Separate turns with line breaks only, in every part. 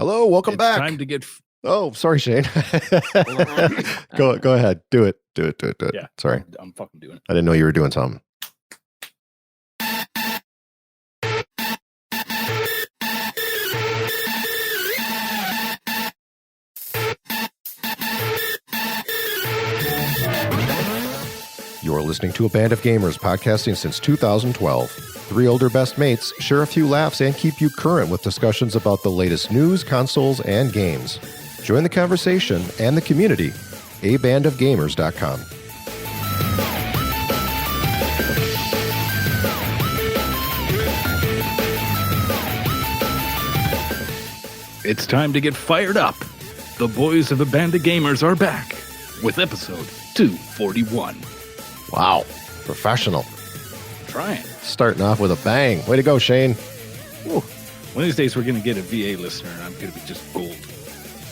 Hello, welcome back.
Time to get.
Oh, sorry, Shane. Go ahead. Do it.
Yeah,
Sorry.
I'm fucking doing it.
I didn't know you were doing something. You're listening to A Band of Gamers, podcasting since 2012. Three older best mates share a few laughs and keep you current with discussions about the latest news, consoles, and games. Join the conversation and the community. abandofgamers.com.
It's time to get fired up. The boys of A Band of Gamers are back with episode 241.
Wow, professional.
Trying.
Starting off with a bang. Way to go, Shane.
Ooh. One of these days we're going to get a VA listener and I'm going to be just gold.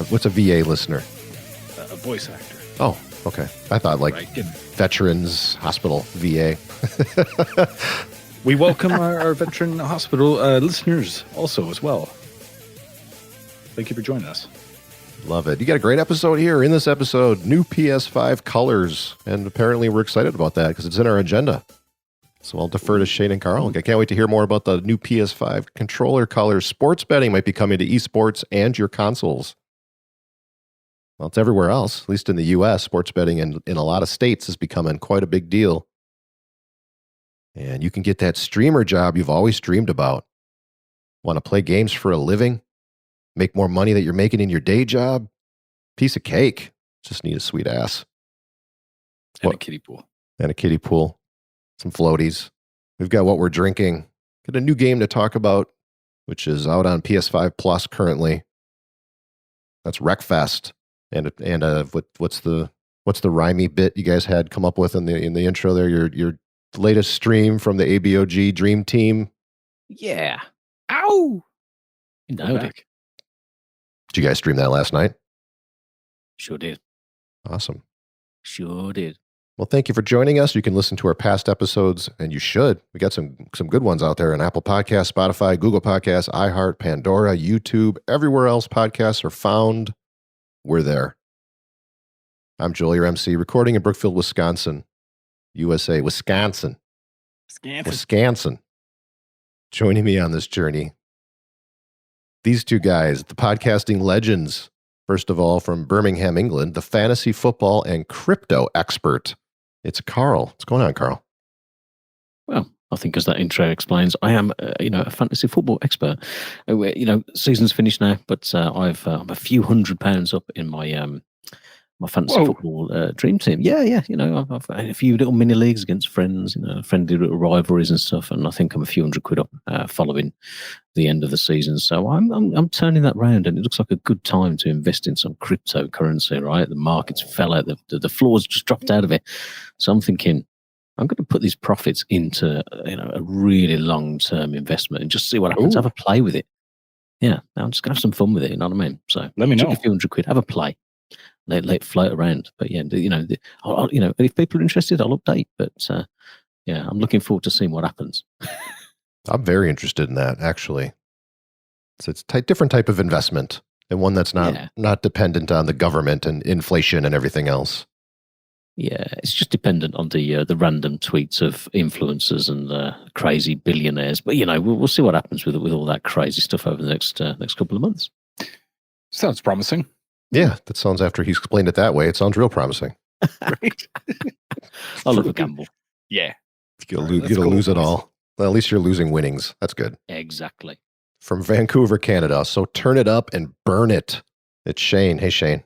What's a VA listener?
A voice actor.
Oh, okay. I thought like Veterans Hospital, VA.
We welcome our Veteran Hospital listeners also as well. Thank you for joining us.
Love it. You got a great episode here. In this episode, new PS5 colors. And apparently we're excited about that because it's in our agenda. So I'll defer to Shane and Karl. I can't wait to hear more about the new PS5 controller colors. Sports betting might be coming to esports and your consoles. Well, it's everywhere else, at least in the U.S. Sports betting in a lot of states is becoming quite a big deal. And you can get that streamer job you've always dreamed about. Want to play games for a living? Make more money that you're making in your day job? Piece of cake. Just need a sweet ass.
And a kiddie pool.
And a kiddie pool. Some floaties. We've got what we're drinking. Got a new game to talk about, which is out on PS5 Plus currently. That's Wreckfest. And what's the rhymey bit you guys had come up with in the intro there? Your latest stream from the ABOG Dream Team.
Yeah.
Ow!
Nailed it.
Did you guys stream that last night?
Sure did.
Awesome.
Sure did.
Well, thank you for joining us. You can listen to our past episodes, and you should. We got some good ones out there on Apple Podcasts, Spotify, Google Podcasts, iHeart, Pandora, YouTube, everywhere else podcasts are found. We're there. I'm Joel, your MC, recording in Brookfield, Wisconsin, USA. Wisconsin. Joining me on this journey, these two guys, the podcasting legends. First of all, from Birmingham, England, the fantasy football and crypto expert. It's Karl. What's going on, Karl?
Well, I think as that intro explains, I am, a fantasy football expert. Season's finished now, but I'm a few £100 up in my my fantasy football dream team. Yeah. I've had a few little mini leagues against friends, friendly little rivalries and stuff, and I think I'm a few £100 up following the end of the season. So I'm turning that round, and it looks like a good time to invest in some cryptocurrency. Right, the markets fell out, the floors just dropped out of it. So I'm thinking, I'm going to put these profits into a really long-term investment and just see what happens. Have a play with it. Yeah, I'm just going to have some fun with it. You know what I mean? So
let me know.
A few £100, have a play. Let it float around. But yeah, if people are interested, I'll update. But I'm looking forward to seeing what happens.
I'm very interested in that, actually. So it's a different type of investment, and one that's not dependent on the government and inflation and everything else.
Yeah, it's just dependent on the random tweets of influencers and crazy billionaires. But we'll see what happens with all that crazy stuff over the next couple of months.
Sounds promising.
Yeah, that sounds, after he explained it that way, it sounds real promising.
Right?
I love a gamble.
Yeah.
You'll lose it all. Well, at least you're losing winnings. That's good.
Exactly.
From Vancouver, Canada. So turn it up and burn it. It's Shane. Hey, Shane.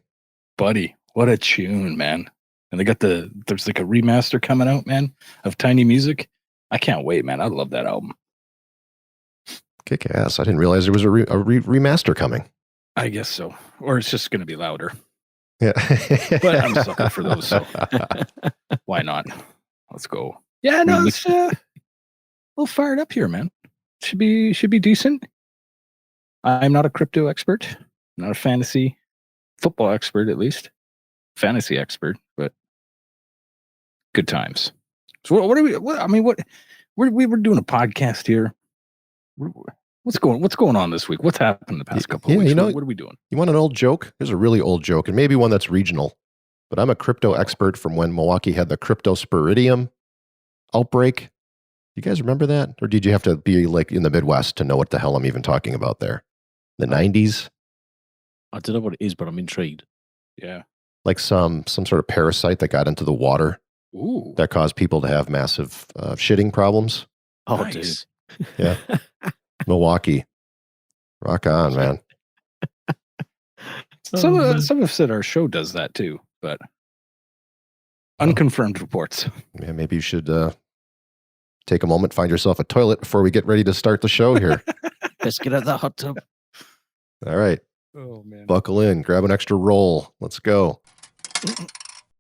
Buddy, what a tune, man. And there's like a remaster coming out, man, of Tiny Music. I can't wait, man. I love that album.
Kick ass. I didn't realize there was a remaster coming.
I guess so. Or it's just going to be louder.
Yeah.
But I'm a sucker for those, so why not? Let's go. Yeah, no, it's a little fired up here, man. Should be decent. I'm not a crypto expert. Not a fantasy football expert, at least. Fantasy expert, but good times. So we were doing a podcast here. What's going on this week? What's happened the past couple of weeks? What are we doing?
You want an old joke? Here's a really old joke, and maybe one that's regional. But I'm a crypto expert from when Milwaukee had the cryptosporidium outbreak. You guys remember that? Or did you have to be like in the Midwest to know what the hell I'm even talking about there? The 90s?
I don't know what it is, but I'm intrigued.
Yeah.
Like some sort of parasite that got into the water.
Ooh.
That caused people to have massive shitting problems.
Oh,
nice.
Dude.
Yeah. Milwaukee. Rock on, man.
Some have said our show does that too, but unconfirmed reports.
Yeah, maybe you should take a moment, find yourself a toilet before we get ready to start the show here.
Let's get out of the hot tub.
All right.
Oh, man.
Buckle in, grab an extra roll. Let's go.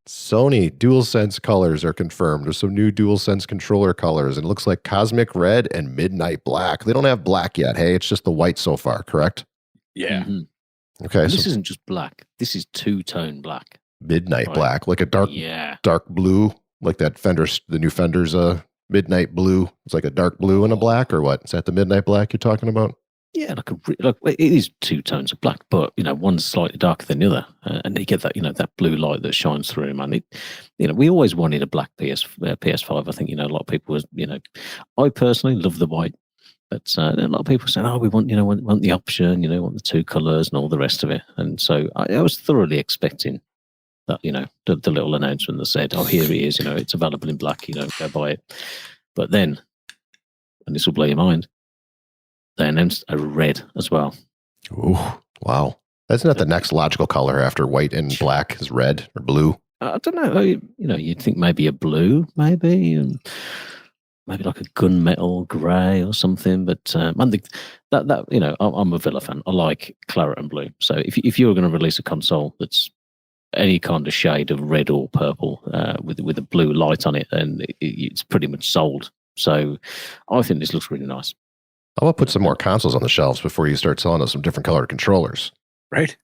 Sony DualSense colors are confirmed. There's some new DualSense controller colors, and it looks like Cosmic Red and Midnight Black. They don't have black yet. Hey, it's just the white so far, correct?
Yeah.
Mm-hmm.
Okay.
And this isn't just black. This is two-tone black.
Midnight Black, like a dark blue, like that Fender's, the new Fender's Midnight Blue. It's like a dark blue and a black, or what? Is that the Midnight Black you're talking about?
Yeah, like it is two tones of black, but one's slightly darker than the other, and you get that that blue light that shines through. Man, we always wanted a black PS5. I think a lot of people was I personally love the white, but a lot of people saying, oh, we want want the option, want the two colors and all the rest of it. And so I was thoroughly expecting that the little announcement that said, oh, here it is, it's available in black, go buy it. But then, and this will blow your mind, they announced a red as well.
Ooh, wow. Isn't that the next logical color after white and black is red or blue?
I don't know. You'd think maybe a blue, maybe, and maybe like a gunmetal grey or something. But I'm a Villa fan. I like claret and blue. So if you were going to release a console that's any kind of shade of red or purple with a blue light on it, then it's pretty much sold. So I think this looks really nice.
How about put some more consoles on the shelves before you start selling us some different colored controllers?
Right?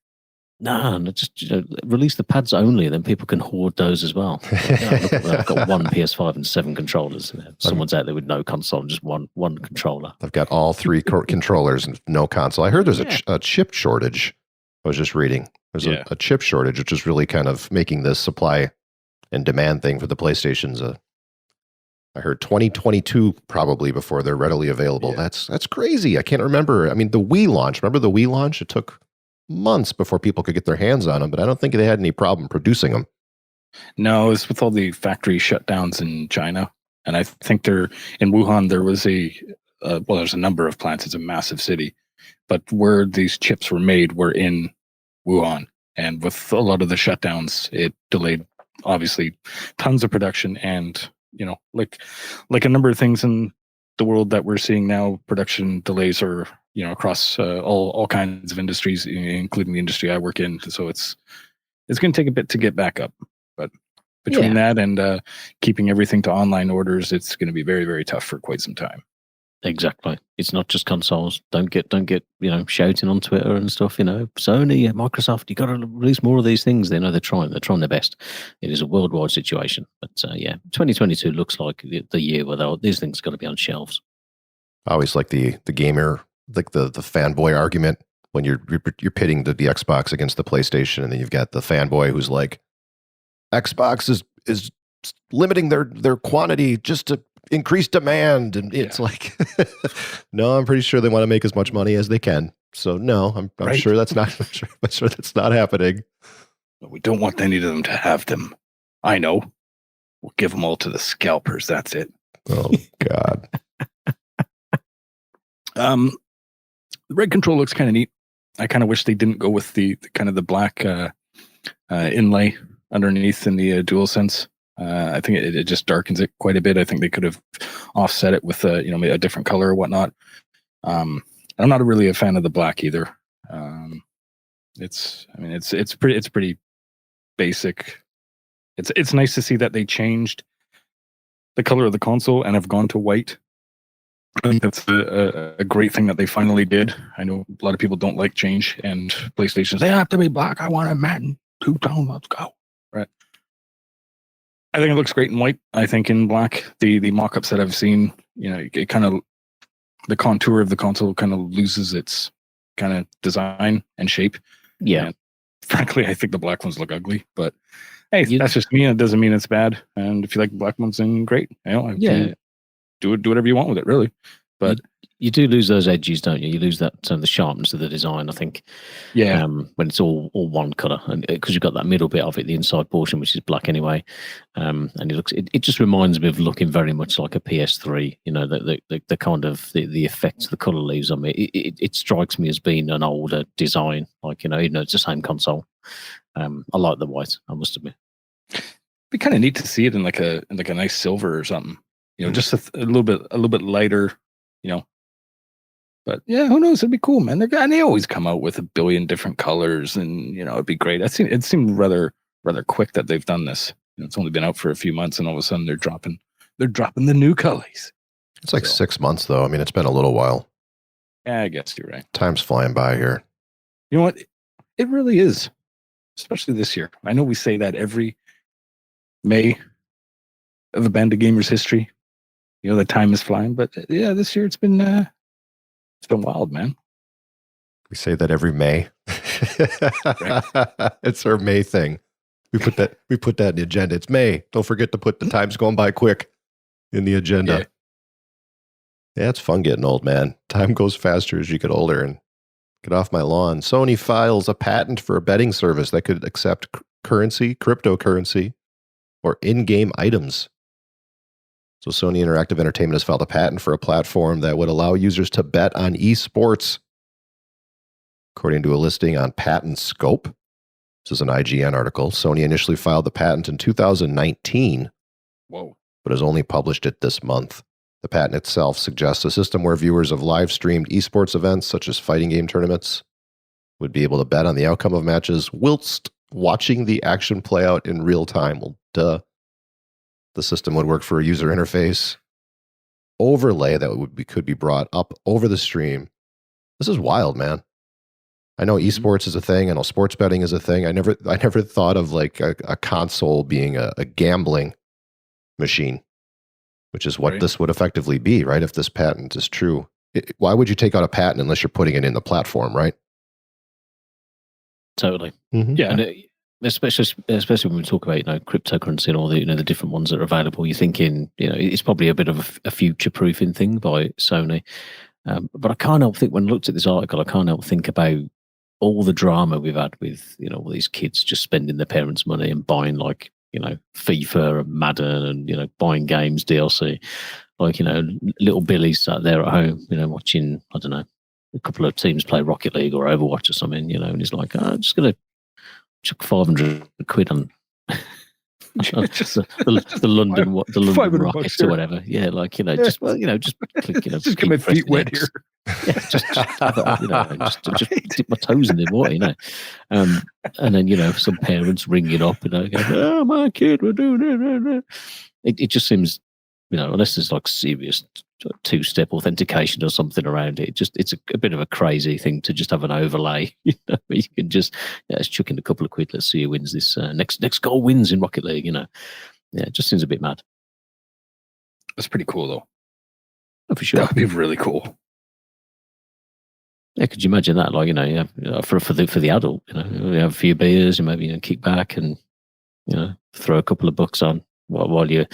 No, just release the pads only, and then people can hoard those as well. I've got one PS5 and 7 controllers. Someone's out there with no console and just one controller.
I've got all 3 controllers and no console. I heard there's a chip shortage. I was just reading. There's a chip shortage, which is really kind of making this supply and demand thing for the PlayStations I heard 2022 probably before they're readily available. Yeah. That's crazy. I can't remember. I mean, the Wii launch. Remember the Wii launch? It took months before people could get their hands on them, but I don't think they had any problem producing them.
No, it was with all the factory shutdowns in China, and I think in Wuhan there was there's a number of plants. It's a massive city, but where these chips were made were in Wuhan, and with a lot of the shutdowns, it delayed obviously tons of production and. Like a number of things in the world that we're seeing now, production delays are across all kinds of industries, including the industry I work in. So it's going to take a bit to get back up, but between that and keeping everything to online orders, it's going to be very, very tough for quite some time. Exactly.
It's not just consoles. Don't get shouting on Twitter and stuff. Sony, Microsoft, you got to release more of these things. They're trying their best. It is a worldwide situation, but 2022 looks like the year where these things got to be on shelves.
I always like the gamer, like the fanboy argument when you're pitting the Xbox against the PlayStation, and then you've got the fanboy who's like, Xbox is limiting their quantity just to increase demand, and it's like, no, I'm pretty sure they want to make as much money as they can. So no, I'm sure that's not. I'm sure that's not happening.
But we don't want any of them to have them. I know. We'll give them all to the scalpers. That's it.
Oh God.
The red control looks kind of neat. I kind of wish they didn't go with the kind of the black inlay underneath in the DualSense. I think it just darkens it quite a bit. I think they could have offset it with a different color or whatnot. I'm not really a fan of the black either. It's pretty basic. It's nice to see that they changed the color of the console and have gone to white. I think that's a great thing that they finally did. I know a lot of people don't like change, and PlayStation's, they have to be black. I want a matte and two-tone. Let's go. Right. I think it looks great in white. I think in black, the mock-ups that I've seen, it kind of the contour of the console kind of loses its kind of design and shape.
Yeah.
And frankly, I think the black ones look ugly, but hey, that's just me. It doesn't mean it's bad. And if you like the black ones, then great. Do whatever you want with it, really. But
you do lose those edges, don't you? You lose that the sharpness of the design, I think.
Yeah.
When it's all one color, and because you've got that middle bit of it, the inside portion, which is black anyway, and it just reminds me of looking very much like a PS3. You know, the kind of the effects the color leaves on me. It strikes me as being an older design, like even though it's the same console. I like the white, I must admit.
It'd be kind of neat to see it in like a nice silver or something. Just a little bit lighter. But yeah, who knows? It'd be cool, man. They always come out with a billion different colors, and it'd be great. It seemed rather quick that they've done this. It's only been out for a few months, and all of a sudden they're dropping the new colors.
It's like 6 months, though. I mean, it's been a little while.
Yeah, I guess you're right.
Time's flying by here.
You know what? It really is, especially this year. I know we say that every May of a Band of Gamers history. The time is flying, but yeah, this year it's been wild, man.
We say that every May. It's our May thing. We put that in the agenda. It's May. Don't forget to put the time's going by quick in the agenda. Yeah, it's fun getting old, man. Time goes faster as you get older. And get off my lawn. Sony files a patent for a betting service that could accept cryptocurrency, or in-game items. So Sony Interactive Entertainment has filed a patent for a platform that would allow users to bet on esports. According to a listing on Patent Scope, this is an IGN article, Sony initially filed the patent in 2019, but has only published it this month. The patent itself suggests a system where viewers of live-streamed esports events, such as fighting game tournaments, would be able to bet on the outcome of matches whilst watching the action play out in real time. Well, duh. The system would work for a user interface overlay that could be brought up over the stream. This is wild, man. I know esports is a thing. I know sports betting is a thing. I never thought of like a console being a gambling machine, which is what this would effectively be, right? If this patent is true, why would you take out a patent unless you're putting it in the platform, right?
Totally.
Mm-hmm.
Yeah. And especially when we talk about cryptocurrency and all the the different ones that are available, you're thinking it's probably a bit of a future proofing thing by Sony. But I can't help think, when I looked at this article, I can't help think about all the drama we've had with all these kids just spending their parents' money and buying like FIFA and Madden and buying games DLC. Like little Billy's sat there at home watching, I don't know, a couple of teams play Rocket League or Overwatch or something, and he's like, I'm just gonna chuck 500 quid on just the London Rockets or whatever. Yeah, like just click,
just get my feet wet here.
Yeah, just dip my toes in the water, and then some parents ring it up, go, oh, my kid, we're doing it. It just seems, unless there's like serious two-step authentication or something around it, it's a bit of a crazy thing to just have an overlay. Where you can just let's chuck in a couple of quid. Let's see who wins this next goal wins in Rocket League. Yeah, it just seems a bit mad.
That's pretty cool, though.
Oh, for sure,
that would be really cool.
Yeah, could you imagine that? Like for the adult, you have a few beers, and maybe kick back and throw a couple of bucks on while you're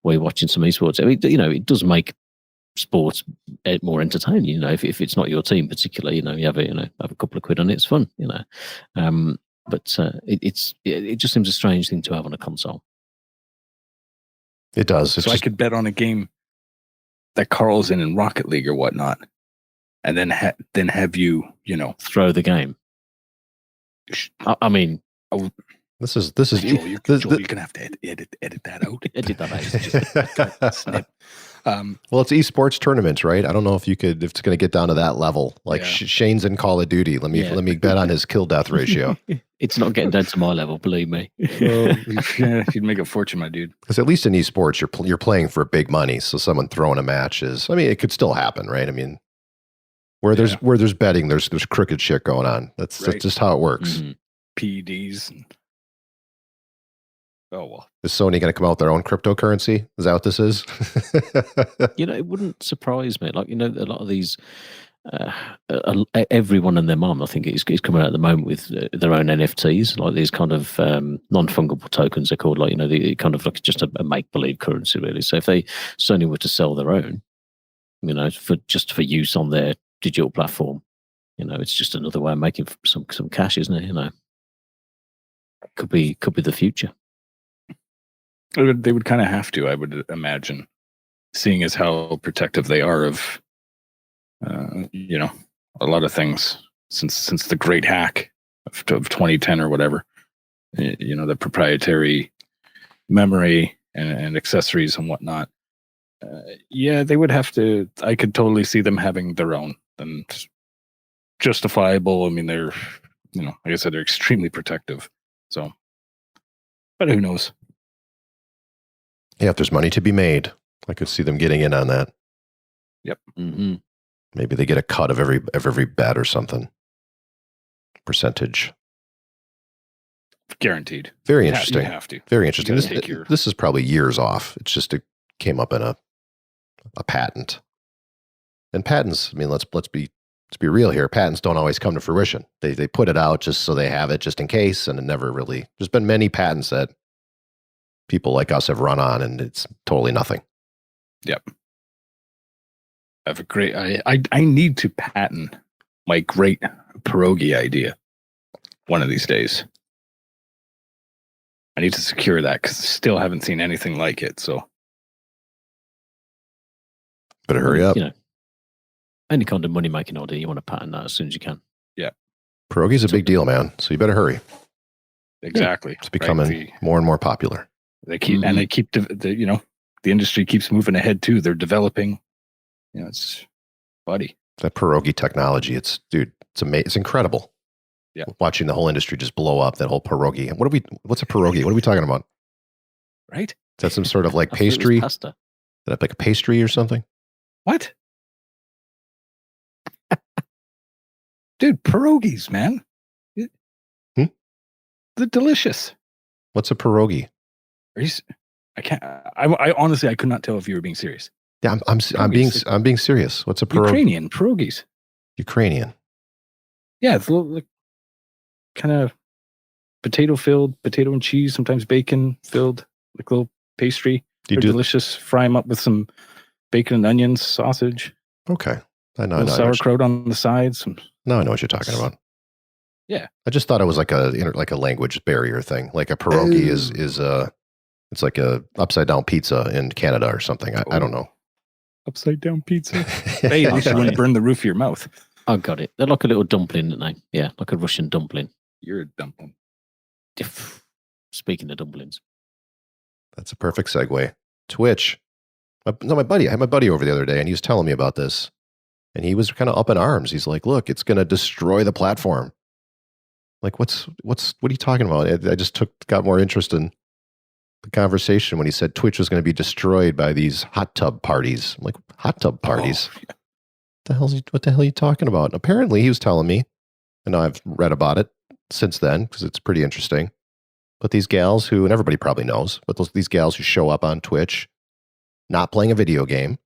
watching some esports. I mean, it does make sports more entertaining. If it's not your team particularly, you have a couple of quid on it. It's fun, But it just seems a strange thing to have on a console.
It does.
So I could bet on a game that Carl's in Rocket League or whatnot, and then have you
throw the game. I mean,
this is
Joel, you're gonna have to edit that out.
Edit that out.
Snip.
Well, it's esports tournaments, right? I don't know if it's going to get down to that level. Like Shane's in Call of Duty. Let me bet on his kill death ratio.
It's not getting down to my level, believe me.
Well, you'd make a fortune, my dude.
Because at least in esports, you're playing for big money. So someone throwing a match it could still happen, right? I mean, where there's betting, there's crooked shit going on. That's just how it works.
Mm-hmm. PEDs. Oh, well.
Is Sony going to come out with their own cryptocurrency? Is that what this is?
It wouldn't surprise me. Like, a lot of these, everyone and their mum, I think, is coming out at the moment with their own NFTs, like these kind of non-fungible tokens. They're called, like, the kind of like just a make-believe currency, really. So if Sony were to sell their own, for use on their digital platform, it's just another way of making some cash, isn't it? Could be the future.
They would kind of have to, I would imagine, seeing as how protective they are of, a lot of things since the great hack of 2010 or whatever. The proprietary memory and accessories and whatnot. They would have to. I could totally see them having their own, and justifiable. I mean, they're, like I said, they're extremely protective. So, but who knows?
Yeah, if there's money to be made, I could see them getting in on that.
Yep.
Mm-hmm.
Maybe they get a cut of every bet or something. Percentage.
Guaranteed.
Very interesting.
You have to.
Very interesting.
This
is probably years off. It's just it came up in a patent. And patents, I mean, let's be real here. Patents don't always come to fruition. They put it out just so they have it just in case, and it never really. There's been many patents that people like us have run on, and it's totally nothing.
Yep. I have a great. I need to patent my great pierogi idea one of these days. I need to secure that because I still haven't seen anything like it. So
better hurry up.
Any kind of money making idea, you want to patent that as soon as you can.
Yeah.
Pierogi's a big deal, man. So you better hurry.
Exactly.
It's becoming more and more popular.
They keep and they keep the industry keeps moving ahead too. They're developing. It's buddy.
That pierogi technology, it's amazing. It's incredible.
Yeah.
Watching the whole industry just blow up, that whole pierogi. What's a pierogi? What are we talking about?
Right?
Is that some sort of like pastry?
Pasta.
Is that like a pastry or something?
What? Dude, pierogies, man. They're delicious.
What's a pierogi?
I can't. I honestly, I could not tell if you were being serious.
Yeah, I'm being serious. What's a pierogi?
Ukrainian pierogies.
Ukrainian.
Yeah, it's a little like, kind of potato and cheese, sometimes bacon filled, like little pastry. They're delicious. Fry them up with some bacon and onions, sausage.
Okay, I know.
Sauerkraut on the sides.
No, I know what you're talking about.
Yeah,
I just thought it was like a language barrier thing. Like a pierogi is it's like a upside down pizza in Canada or something. I don't know.
Upside down pizza. Hey, at least you wouldn't burn the roof of your mouth.
I got it. They're like a little dumpling, aren't they? Yeah, like a Russian dumpling.
You're a dumpling.
Speaking of dumplings.
That's a perfect segue. Twitch. I had my buddy over the other day, and he was telling me about this. And he was kind of up in arms. He's like, look, it's going to destroy the platform. Like, what are you talking about? I just got more interest in the conversation when he said Twitch was going to be destroyed by these hot tub parties. I'm like, hot tub parties?
Oh, yeah.
What the hell are you talking about? And apparently he was telling me, and I've read about it since then because it's pretty interesting. But these gals who, and everybody probably knows, but these gals who show up on Twitch, not playing a video game,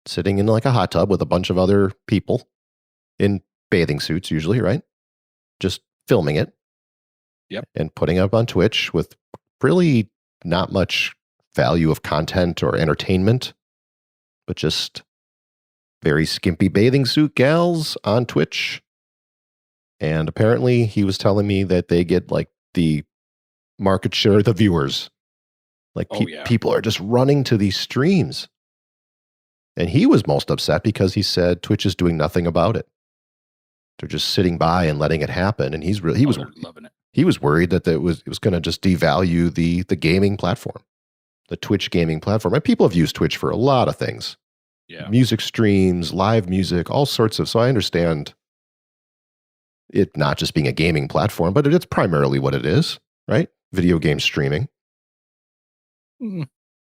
sitting in like a hot tub with a bunch of other people in bathing suits usually, right? Just filming it.
Yep.
And putting it up on Twitch with really not much value of content or entertainment, but just very skimpy bathing suit gals on Twitch. And apparently he was telling me that they get like the market share of the viewers. Like people are just running to these streams. And he was most upset because he said Twitch is doing nothing about it. They're just sitting by and letting it happen. And he was
loving it.
He was worried that it was going to just devalue the gaming platform, the Twitch gaming platform. And people have used Twitch for a lot of things.
Yeah.
Music streams, live music, all sorts of. So I understand it not just being a gaming platform, but it's primarily what it is, right? Video game streaming.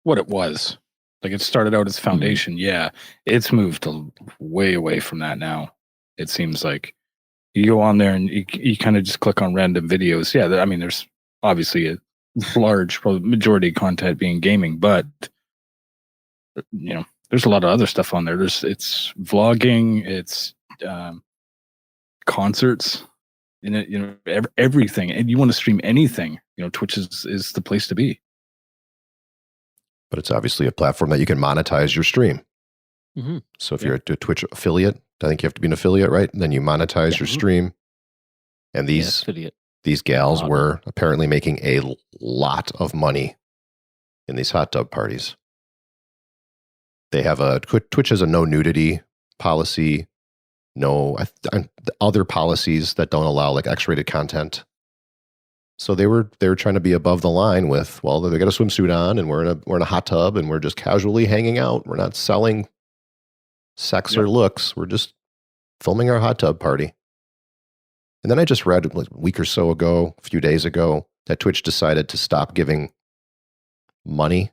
What it was. Like it started out as foundation. Yeah. It's moved way away from that now. It seems like you go on there and you kind of just click on random videos. Yeah. I mean, there's obviously large, probably majority of content being gaming, but there's a lot of other stuff on there. It's vlogging, it's concerts, everything. And you want to stream anything, Twitch is the place to be.
But it's obviously a platform that you can monetize your stream.
Mm-hmm.
So if you're a Twitch affiliate, I think you have to be an affiliate, right? And then you monetize your stream. And these gals were apparently making a lot of money in these hot tub parties. They have Twitch has a no nudity policy, no other policies that don't allow like X-rated content. So they were trying to be above the line with, well, they got a swimsuit on and we're in a hot tub and we're just casually hanging out. We're not selling sex or looks. We're just filming our hot tub party. And then I just read a week or so ago, a few days ago, that Twitch decided to stop giving money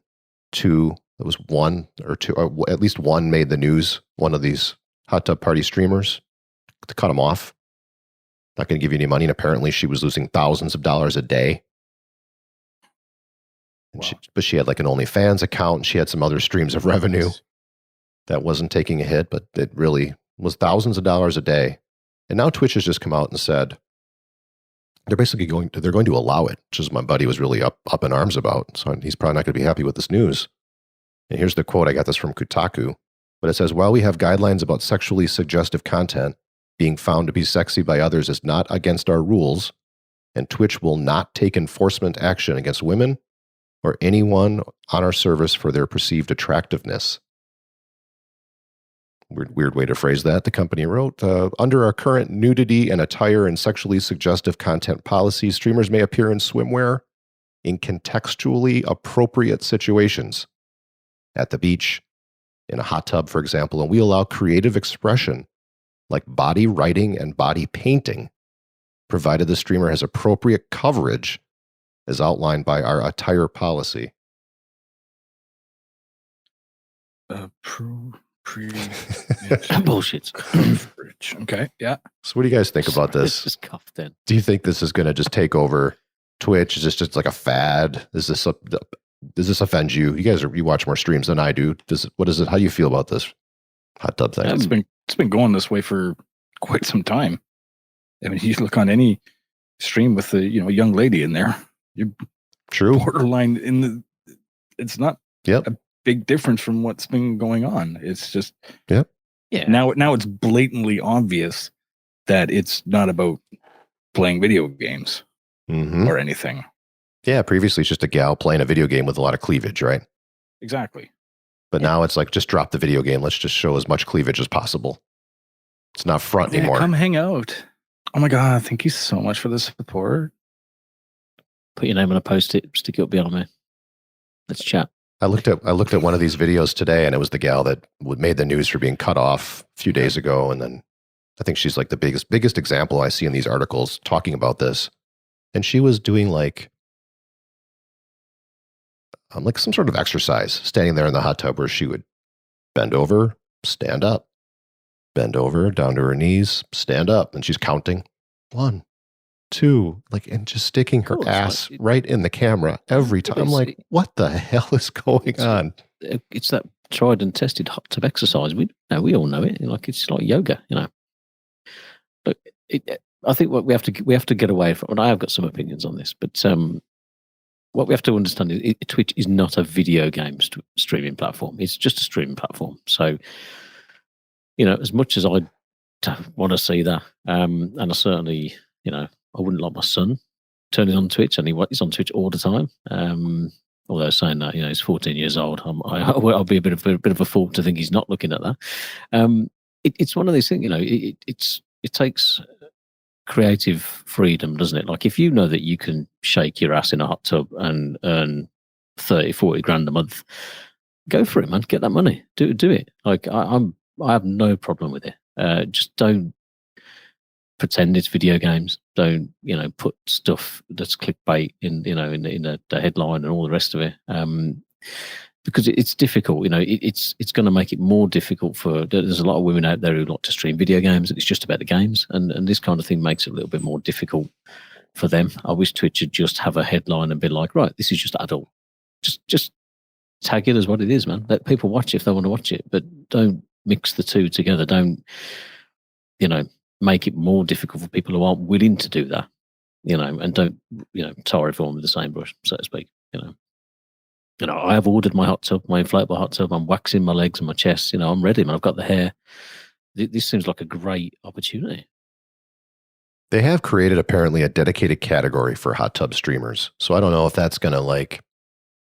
to, it was one or two, or at least one made the news, one of these hot tub party streamers, to cut them off. Not going to give you any money. And apparently she was losing thousands of dollars a day. And
Wow.
she had like an OnlyFans account. And she had some other streams of revenue that wasn't taking a hit, but it really was thousands of dollars a day. And now Twitch has just come out and said they're basically going to allow it, which is my buddy was really up in arms about. So he's probably not going to be happy with this news. And here's the quote. I got this from Kotaku, but it says, while we have guidelines about sexually suggestive content, being found to be sexy by others is not against our rules, and Twitch will not take enforcement action against women or anyone on our service for their perceived attractiveness. Weird way to phrase that. The company wrote, under our current nudity and attire and sexually suggestive content policy, streamers may appear in swimwear in contextually appropriate situations. At the beach, in a hot tub, for example, and we allow creative expression like body writing and body painting, provided the streamer has appropriate coverage as outlined by our attire policy.
Bullshit.
Coverage. Okay, yeah.
So what do you guys think about this?
Just coughed in.
Do you think this is going to just take over Twitch? Is this just like a fad? Does this offend you? You watch more streams than I do. What is it? How do you feel about this hot tub thing?
It's been going this way for quite some time. I mean, you look on any stream with a young lady in there, you're
True.
borderline it's not a big difference from what's been going on. It's just now it's blatantly obvious that it's not about playing video games or anything.
Yeah, previously it's just a gal playing a video game with a lot of cleavage, right?
Exactly.
But now it's like, just drop the video game. Let's just show as much cleavage as possible. It's not front anymore.
Come hang out. Oh my God, thank you so much for the support.
Put your name on a post-it, stick it up behind me. Let's chat.
I looked at one of these videos today, and it was the gal that made the news for being cut off a few days ago. And then I think she's like the biggest example I see in these articles talking about this. And she was doing like some sort of exercise, standing there in the hot tub where she would bend over, stand up, bend over, down to her knees, stand up. And she's counting 1, 2, and just sticking her ass right in the camera every time. I'm like, what the hell is going on?
It's that tried and tested hot tub exercise. We all know it. It's like yoga, But I think what we have to get away from, and I have got some opinions on this, but what we have to understand is Twitch is not a video game streaming platform. It's just a streaming platform. So, as much as I want to see that, and I certainly, I wouldn't like my son turning on Twitch, and he's on Twitch all the time. Although saying that, he's 14 years old, I'll be a bit of a fool to think he's not looking at that. It's one of these things, it takes creative freedom, doesn't it? Like, if you know that you can shake your ass in a hot tub and earn 30, 40 grand a month, go for it, man. Get that money. Do it. Like, I have no problem with it. Just don't pretend it's video games. Don't, put stuff that's clickbait in the headline and all the rest of it. Because it's difficult, it's going to make it more difficult there's a lot of women out there who like to stream video games, and it's just about the games, and this kind of thing makes it a little bit more difficult for them. I wish Twitch would just have a headline and be like, right, this is just adult. Just tag it as what it is, man. Let people watch it if they want to watch it, but don't mix the two together. Don't, make it more difficult for people who aren't willing to do that, and don't, tar everyone with the same brush, so to speak, I have ordered my hot tub, my inflatable hot tub. I'm waxing my legs and my chest. I'm ready, man. I've got the hair. This seems like a great opportunity.
They have created apparently a dedicated category for hot tub streamers. So I don't know if that's going to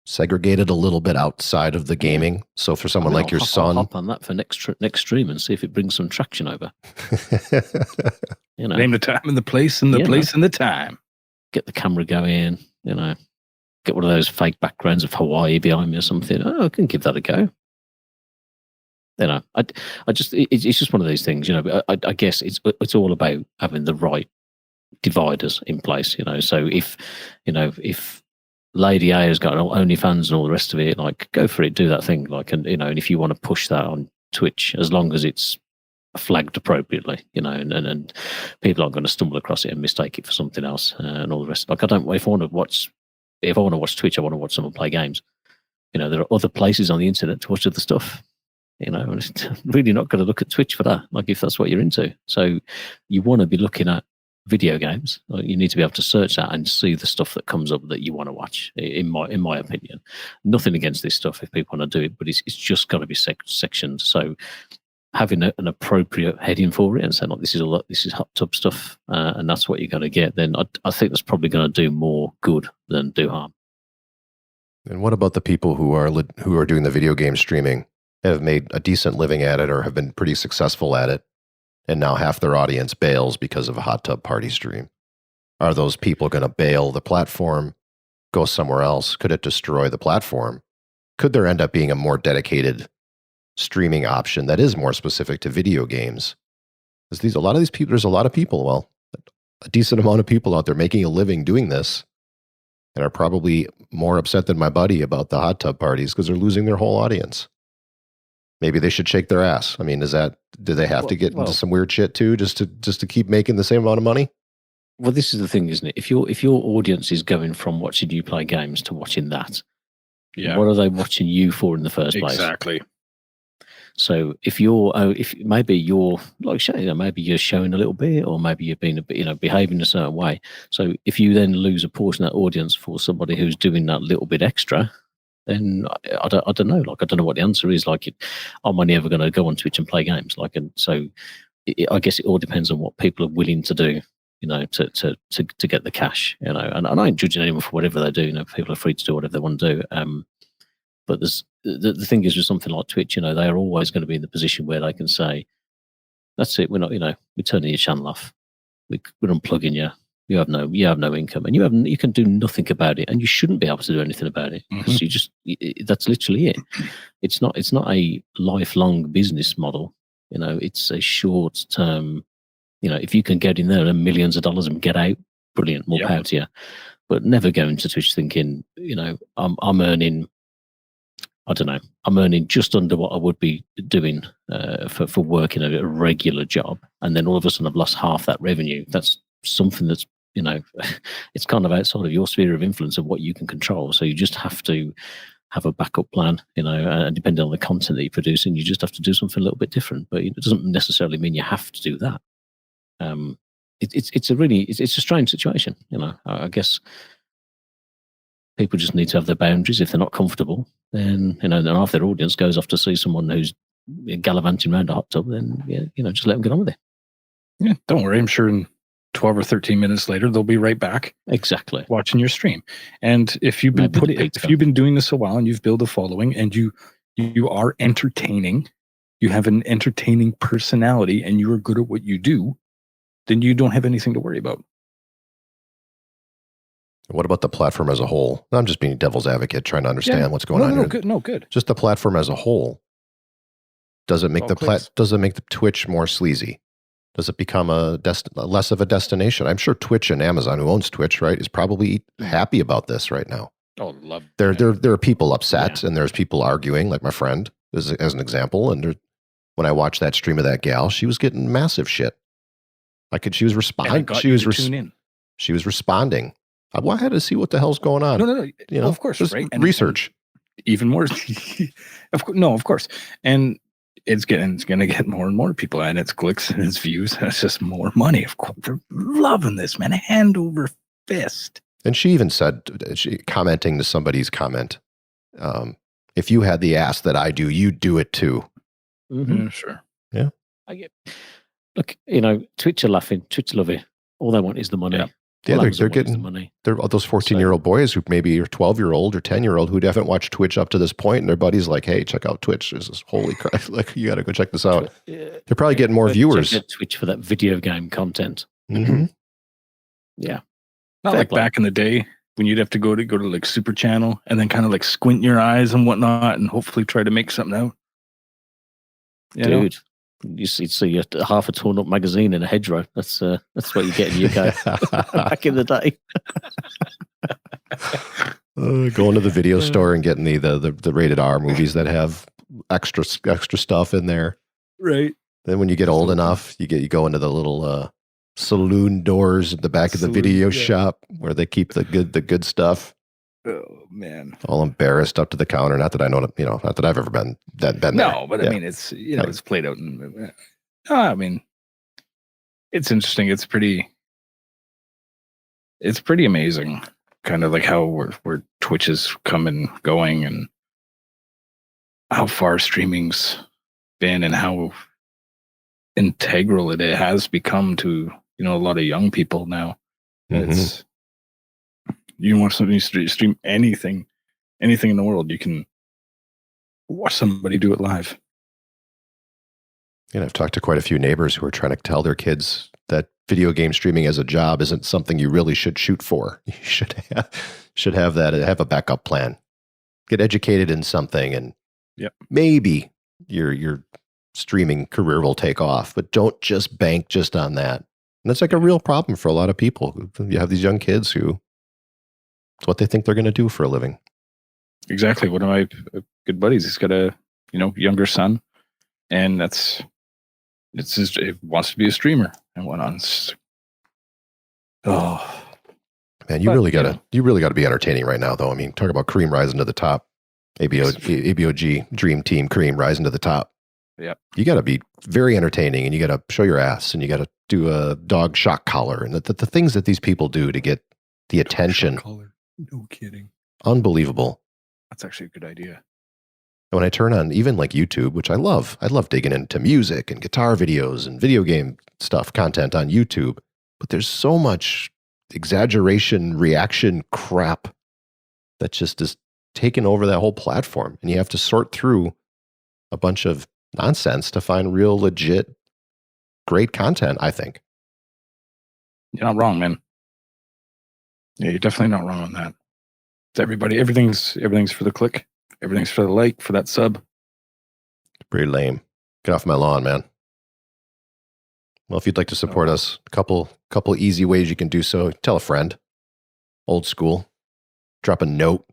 segregate it a little bit outside of the gaming. So for someone like your son,
I'll hop on that for next stream and see if it brings some traction over.
Name the time and the place and the place and the time.
Get the camera going, get one of those fake backgrounds of Hawaii behind me or something. Oh, I can give that a go. It's just one of these things, I guess it's all about having the right dividers in place, So if Lady A has got OnlyFans and all the rest of it, go for it, do that thing, and if you want to push that on Twitch, as long as it's flagged appropriately, and people aren't going to stumble across it and mistake it for something else and all the rest. If I want to watch Twitch, I want to watch someone play games. There are other places on the internet to watch other stuff. And it's really not going to look at Twitch for that, if that's what you're into. So you want to be looking at video games. You need to be able to search that and see the stuff that comes up that you want to watch, in my opinion. Nothing against this stuff if people want to do it, but it's just got to be sectioned. So having an appropriate heading for it and saying, this is hot tub stuff, and that's what you're going to get, then I think that's probably going to do more good than do harm.
And what about the people who are doing the video game streaming, have made a decent living at it or have been pretty successful at it, and now half their audience bails because of a hot tub party stream? Are those people going to bail the platform, go somewhere else? Could it destroy the platform? Could there end up being a more dedicated streaming option that is more specific to video games? Because there's a lot of people, a decent amount of people out there making a living doing this, and are probably more upset than my buddy about the hot tub parties because they're losing their whole audience. Maybe they should shake their ass. I mean, do they have to get into some weird shit too, just to keep making the same amount of money?
Well, this is the thing, isn't it? If your audience is going from watching you play games to watching that, what are they watching you for in the first place?
Exactly.
So if maybe you're like Shane, maybe you're showing a little bit, or maybe you've been behaving a certain way. So if you then lose a portion of that audience for somebody who's doing that little bit extra, then I don't know. I don't know what the answer is. Am I ever going to go on Twitch and play games? And so I guess it all depends on what people are willing to do, to get the cash, and I ain't judging anyone for whatever they do. People are free to do whatever they want to do. But there's the thing is with something like Twitch, they are always going to be in the position where they can say, that's it. We're not, we're turning your channel off. We're unplugging you. You have no income, and you can do nothing about it, and you shouldn't be able to do anything about it because that's literally it. It's not a lifelong business model. It's a short term. If you can get in there and millions of dollars and get out, brilliant, more power to you. But never go into Twitch thinking, I'm earning. I don't know. I'm earning just under what I would be doing for working a regular job, and then all of a sudden I've lost half that revenue. That's something that's it's kind of outside of your sphere of influence of what you can control. So you just have to have a backup plan, and depending on the content that you're producing, you just have to do something a little bit different. But it doesn't necessarily mean you have to do that. It's a strange situation. I guess people just need to have their boundaries. If they're not comfortable, then then half their audience goes off to see someone who's gallivanting around a hot tub. Then just let them get on with it.
Yeah, don't worry. I'm sure in 12 or 13 minutes later, they'll be right back.
Exactly.
Watching your stream. And if you've been doing this a while and you've built a following and you are entertaining, you have an entertaining personality and you are good at what you do, then you don't have anything to worry about.
What about the platform as a whole? I'm just being devil's advocate, trying to understand what's going on here.
Good.
Just the platform as a whole. Does it make the Twitch more sleazy? Does it become less of a destination? I'm sure Twitch and Amazon, who owns Twitch, right, is probably happy about this right now.
Oh, love.
There are people upset, and there's people arguing, like my friend, as an example. And when I watched that stream of that gal, she was getting massive shit. She was responding. She was responding. I wanted to see what the hell's going on.
No.
You know,
of course, right? And
research.
Even more. Of course. And it's going to get more and more people, and it's clicks and it's views, and it's just more money. Of course, they're loving this, man. Hand over fist.
And she even said, commenting to somebody's comment, if you had the ass that I do, you'd do it too.
Mm-hmm. Sure.
Yeah.
I get. Look, Twitch are laughing, Twitch love it. All they want is the money.
Yeah,
All
they're getting
the money.
They're those 14-year-old boys who maybe are 12-year-old or 10-year-old who haven't watched Twitch up to this point, and their buddy's like, "Hey, check out Twitch. This is holy crap! Like, you got to go check this out." They're probably getting more viewers.
Check Twitch for that video game content.
Mm-hmm.
Yeah,
not like back in the day when you'd have to go to like Super Channel and then kind of like squint your eyes and whatnot, and hopefully try to make something out.
Dude. You see half a torn up magazine in a hedgerow. That's what you get in UK back in the day.
Going to the video store and getting the rated R movies that have extra stuff in there.
Right.
Then when you get old enough, you go into the little saloon doors at the back of the video shop where they keep the good stuff.
Oh man!
All embarrassed up to the counter. Not that I know, not that I've ever been there.
No, but I mean, it's it's played out. I mean, it's interesting. It's pretty amazing, kind of like how where Twitch is coming, going, and how far streaming's been, and how integral it has become to a lot of young people now.
Mm-hmm.
It's you want something to stream anything in the world, you can watch somebody do it live.
I've talked to quite a few neighbors who are trying to tell their kids that video game streaming as a job isn't something you really should shoot for. You should have a backup plan. Get educated in something, and maybe your streaming career will take off, but don't just bank just on that. And that's like a real problem for a lot of people. You have these young kids who it's what they think they're going to do for a living.
Exactly. One of my good buddies, he's got a younger son, and he wants to be a streamer and whatnot. Oh
man, you really got to be entertaining right now, though. I mean, talk about cream rising to the top. ABOG Dream Team Cream rising to the top.
Yeah,
you got to be very entertaining, and you got to show your ass, and you got to do a dog shock collar, and the things that these people do to get the attention.
No kidding.
Unbelievable.
That's actually a good idea.
When I turn on even like YouTube, which I love digging into music and guitar videos and video game content on YouTube, but there's so much exaggeration, reaction crap that just is taking over that whole platform. And you have to sort through a bunch of nonsense to find real, legit, great content, I think.
You're not wrong, man. Yeah, you're definitely not wrong on that. It's everything's for the click. Everything's for the like, for that sub.
Pretty lame. Get off my lawn, man. Well, if you'd like to support us, a couple easy ways you can do so. Tell a friend. Old school. Drop a note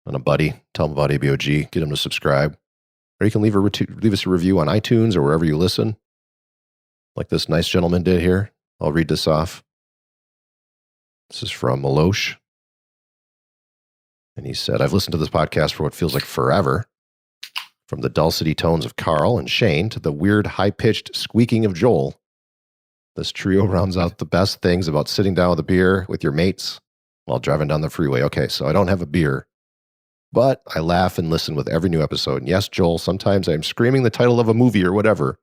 on a buddy. Tell them about ABOG. Get them to subscribe. Or you can leave us a review on iTunes or wherever you listen. Like this nice gentleman did here. I'll read this off. This is from Meloche. And he said, I've listened to this podcast for what feels like forever. From the dulcety tones of Karl and Shane to the weird high-pitched squeaking of Joel. This trio rounds out the best things about sitting down with a beer with your mates while driving down the freeway. Okay, so I don't have a beer, but I laugh and listen with every new episode. And yes, Joel, sometimes I'm screaming the title of a movie or whatever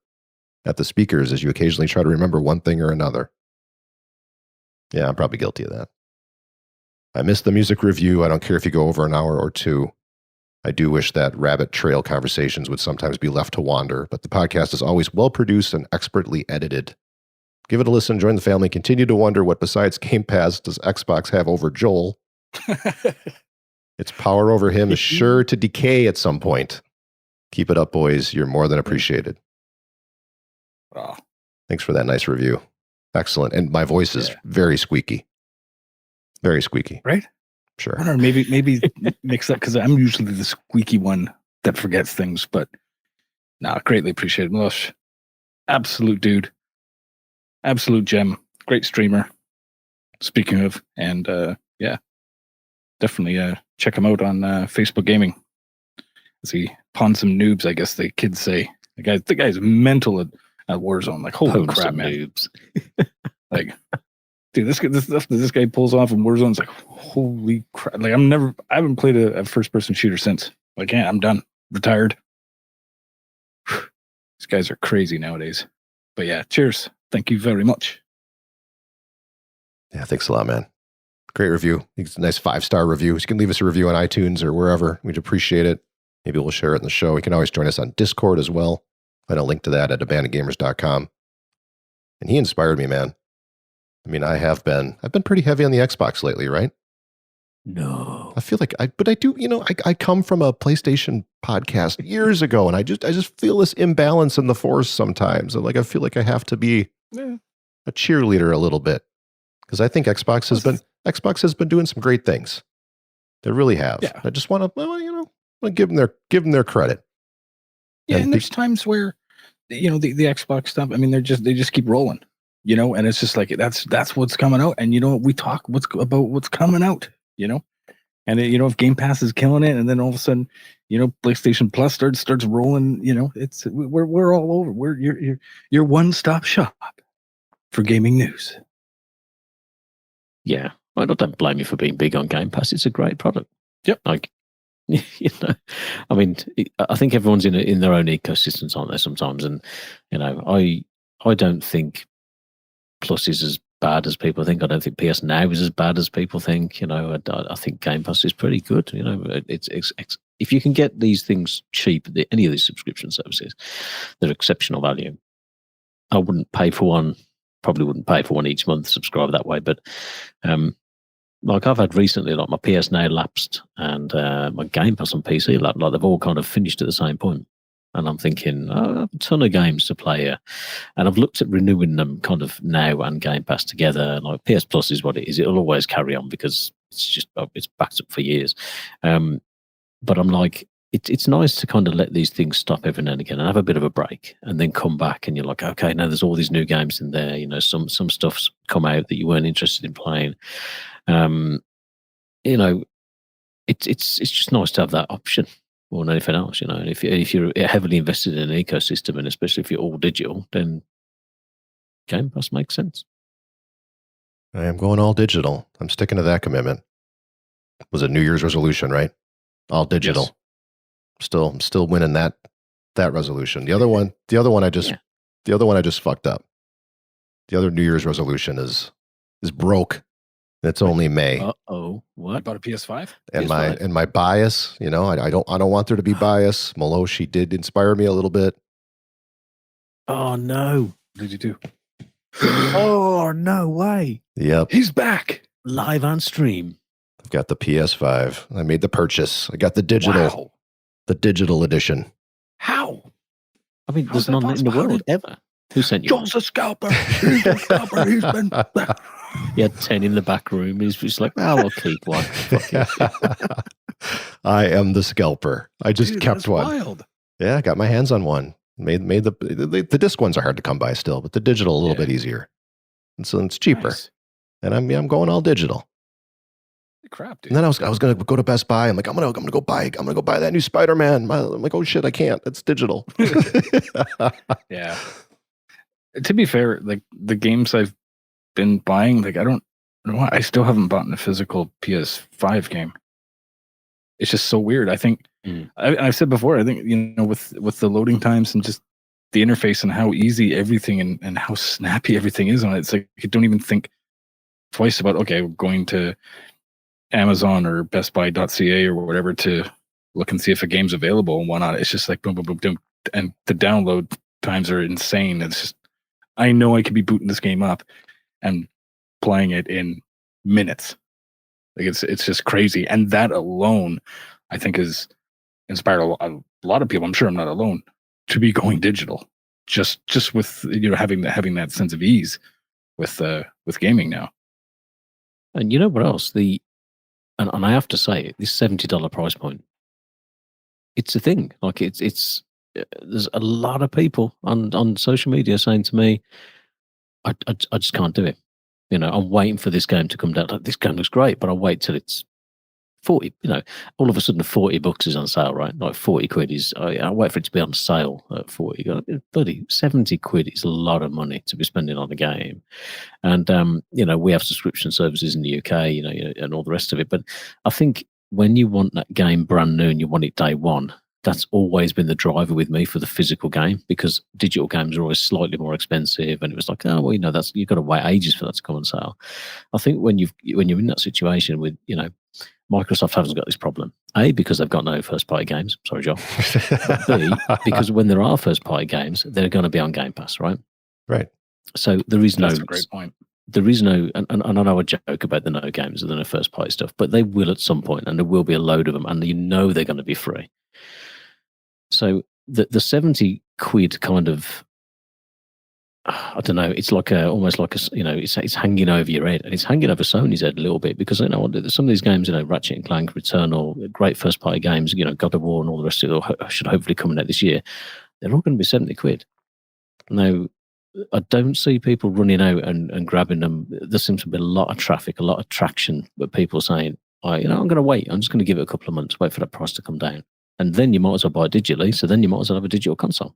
at the speakers as you occasionally try to remember one thing or another. Yeah, I'm probably guilty of that. I missed the music review. I don't care if you go over an hour or two. I do wish that rabbit trail conversations would sometimes be left to wander, but the podcast is always well produced and expertly edited. Give it a listen, join the family, continue to wonder what besides Game Pass does Xbox have over Joel. Its power over him is sure to decay at some point. Keep it up, boys. You're more than appreciated.
Wow.
Thanks for that nice review. Excellent. And my voice is very squeaky. Very squeaky.
Right?
Sure.
I don't know, maybe mix that because I'm usually the squeaky one that forgets things, but greatly appreciate it. Meloche, absolute dude. Absolute gem. Great streamer. speaking of, and yeah, definitely check him out on Facebook Gaming. As he pawned some noobs, I guess the kids say. The guy's mental at Warzone. Like, holy crap, man!
Noobs.
Like, dude, this stuff that this guy pulls off in Warzone is like, holy crap! Like, I haven't played a first-person shooter since. Like, yeah, I'm done, retired. These guys are crazy nowadays. But yeah, cheers. Thank you very much.
Yeah, thanks a lot, man. Great review. It's a nice 5-star review. You can leave us a review on iTunes or wherever. We'd appreciate it. Maybe we'll share it in the show. You can always join us on Discord as well. Find a link to that at abandonedgamers.com. And he inspired me, man. I mean, I've been pretty heavy on the Xbox lately, right?
No.
I feel like but I do, I come from a PlayStation podcast years ago, and I just feel this imbalance in the force sometimes. And like, I feel like I have to be a cheerleader a little bit. Because I think Xbox has been doing some great things. They really have. Yeah. I just want to give them their credit.
Yeah, and there's times where the Xbox stuff. I mean, they just keep rolling, and it's just like that's what's coming out, and we talk about what's coming out, and if Game Pass is killing it, and then all of a sudden, PlayStation Plus starts rolling, it's we're all over. We're your one-stop shop for gaming news.
Yeah, I don't blame you for being big on Game Pass. It's a great product.
Yep.
Like, I mean, I think everyone's in their own ecosystems, aren't they? Sometimes, and I don't think Plus is as bad as people think. I don't think PS Now is as bad as people think. I think Game Pass is pretty good. It's if you can get these things cheap, any of these subscription services, they're exceptional value. I wouldn't pay for one. Probably wouldn't pay for one each month, subscribe that way. But like I've had recently, like my PS Now lapsed and my Game Pass on PC lapsed. Like they've all kind of finished at the same point. And I'm thinking, I have a ton of games to play here. And I've looked at renewing them kind of now and Game Pass together. Like PS Plus is what it is. It'll always carry on because it's backed up for years. But I'm like, it's nice to kind of let these things stop every now and again and have a bit of a break and then come back and you're like, okay, now there's all these new games in there. Some stuff's come out that you weren't interested in playing. It's just nice to have that option more than anything else, And if you're heavily invested in an ecosystem and especially if you're all digital, then Game Pass makes sense.
I am going all digital. I'm sticking to that commitment. It was a New Year's resolution, right? All digital. Yes. I'm still winning that resolution. The other one I just fucked up. The other New Year's resolution is broke. It's only May.
Uh-oh. What?
You bought a PS5?
And
PS5.
my bias, I don't want there to be bias. Meloche did inspire me a little bit.
Oh no.
What did you do?
Oh no way.
Yep.
He's back.
Live on stream.
I've got the PS5. I made the purchase. I got the digital. Wow. The digital edition.
How?
I mean, there's none in the world ever. Who sent you?
Joel's a scalper. He's a scalper. He's been.
He had 10 in the back room. He's just like, I'll keep one.
I am the scalper. I just kept one.
Wild.
Yeah, I got my hands on one. Made the disc ones are hard to come by still, but the digital a little bit easier. And so it's cheaper. Nice. And I'm going all digital.
Crap, dude.
And then I was going to go to Best Buy. I'm like, I'm going to go buy that new Spider-Man. I'm like, oh shit, I can't. It's digital.
Yeah. To be fair, like the games I've been buying, like I still haven't bought a physical PS5 game. It's just so weird. I think I've said before, I think, with the loading times and just the interface and how easy everything and how snappy everything is on it. It's like you don't even think twice about, okay, going to Amazon or bestbuy.ca or whatever to look and see if a game's available and whatnot. It's just like boom, boom, boom, boom. And the download times are insane. It's just, I know I could be booting this game up and playing it in minutes. Like it's just crazy. And that alone, I think, has inspired a lot of people. I'm sure I'm not alone to be going digital. Just with having that sense of ease with gaming now.
And you know what else? And I have to say, this $70 price point, it's a thing. Like it's there's a lot of people on social media saying to me, I just can't do it. I'm waiting for this game to come down. Like, this game looks great, but I'll wait till it's 40. All of a sudden $40 is on sale, right? Like 40 quid is. I wait for it to be on sale at 40. Bloody 70 quid is a lot of money to be spending on a game, and we have subscription services in the UK, and all the rest of it. But I think when you want that game brand new and you want it day one, that's always been the driver with me for the physical game, because digital games are always slightly more expensive, and it was like, oh well, that's, you've got to wait ages for that to come on sale. I think when you're in that situation with, Microsoft hasn't got this problem. A, because they've got no first party games. Sorry, Joel. B, because when there are first party games, they're going to be on Game Pass, right?
Right.
So there is no.
That's a great point.
There is no, and I know I joke about the no games and the no first party stuff, but they will at some point, and there will be a load of them, and they're going to be free. So the 70 quid kind of, I don't know, it's like almost like it's hanging over your head, and it's hanging over Sony's head a little bit, because some of these games, Ratchet and Clank, Returnal, great first party games, God of War and all the rest of it should hopefully come out this year. They're all going to be 70 quid. Now, I don't see people running out and grabbing them. There seems to be a lot of traffic, a lot of traction, but people saying, I'm going to wait. I'm just going to give it a couple of months, wait for that price to come down. And then you might as well buy it digitally. So then you might as well have a digital console.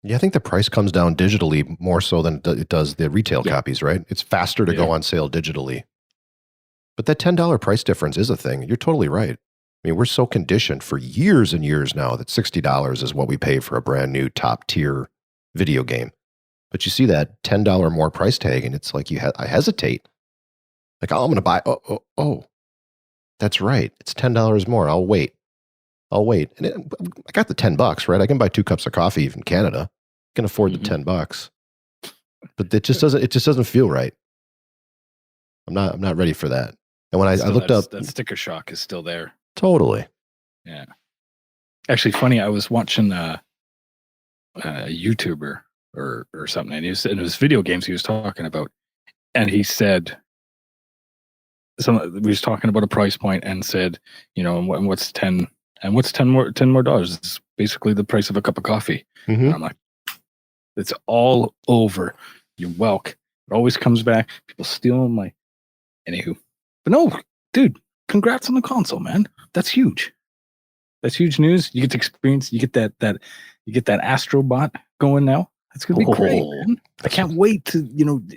Yeah, I think the price comes down digitally more so than it does the retail copies, right? It's faster to go on sale digitally. But that $10 price difference is a thing. You're totally right. I mean, we're so conditioned for years and years now that $60 is what we pay for a brand new top tier video game. But you see that $10 more price tag, and it's like I hesitate. Like, I'm going to buy. Oh, that's right. It's $10 more. I'll wait. And I got the $10, right? I can buy 2 cups of coffee in Canada. I can afford the $10. But it just doesn't feel right. I'm not ready for that. And when I looked up,
that sticker shock is still there.
Totally.
Yeah. Actually, funny, I was watching a YouTuber or something, and it was video games he was talking about, and he said, we was talking about a price point, and said, and what's 10 more dollars? It's basically the price of a cup of coffee.
Mm-hmm.
And I'm like, it's all over. You're welcome. It always comes back. People steal my. Anywho, but no, dude, congrats on the console, man. That's huge. That's huge news. You get to experience. You get that Astrobot going now. That's gonna be great, man. I can't wait to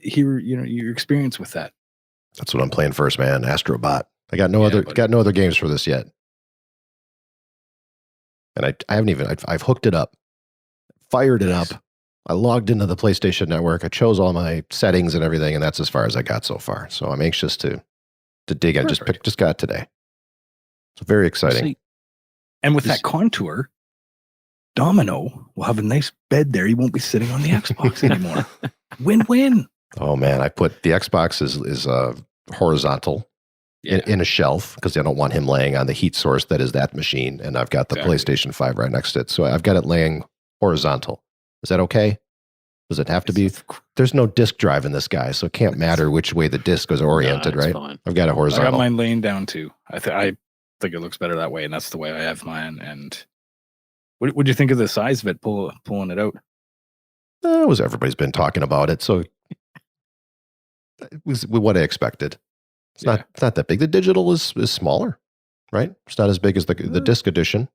hear your experience with that.
That's what I'm playing first, man. Astrobot. I got no other games for this yet. And I haven't even, I've hooked it up, fired it up. I logged into the PlayStation Network. I chose all my settings and everything, and that's as far as I got so far. So I'm anxious to dig. Perfect. I just got it today. So very exciting.
See, and with that contour, Domino will have a nice bed there. He won't be sitting on the Xbox anymore. Win-win.
Oh man, I put the Xbox is horizontal. In a shelf, because I don't want him laying on the heat source that is that machine, and I've got the PlayStation 5 right next to it. So I've got it laying horizontal. Is that okay? Does it have to be? There's no disk drive in this guy, so it can't matter which way the disk is oriented, right?
Fine.
I've got it horizontal.
I got mine laying down too. I think it looks better that way, and that's the way I have mine. And what do you think of the size of it, pulling it out?
Everybody's been talking about it, so it was what I expected. It's not that big. The digital is smaller, right? It's not as big as the disc edition.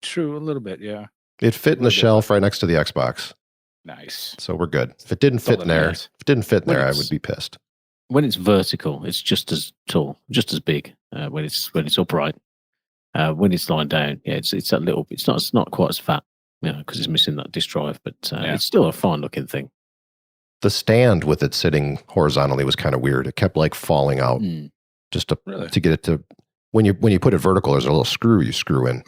True, a little bit, yeah.
It fit in the shelf right next to the Xbox.
Nice.
So we're good. If it didn't fit in there, I would be pissed.
When it's vertical, it's just as tall, just as big. When it's upright, when it's lying down, it's that little. It's not quite as fat, because it's missing that disk drive, but it's still a fine looking thing.
The stand with it sitting horizontally was kind of weird. It kept like falling out just to get it to, when you put it vertical, there's a little screw you screw in.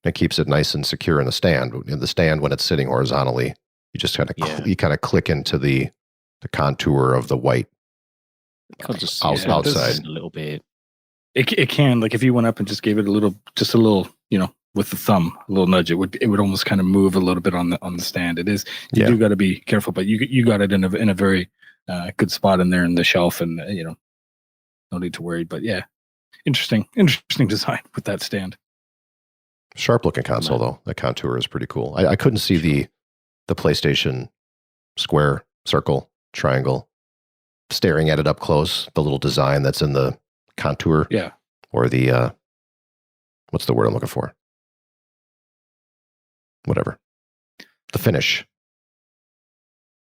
It keeps it nice and secure in the stand. In the stand, when it's sitting horizontally, you just kind of click into the contour of the white outside
a little bit.
It can, like, if you went up and just gave it a little, with the thumb, a little nudge, it would almost kind of move a little bit on the stand. It is, you do got to be careful, but you got it in a very good spot in there in the shelf, and no need to worry. But yeah, interesting design with that stand.
Sharp looking console though. The contour is pretty cool. I couldn't see the PlayStation square circle triangle, staring at it up close, the little design that's in the contour.
Yeah.
Or the, what's the word I'm looking for? Whatever. The finish.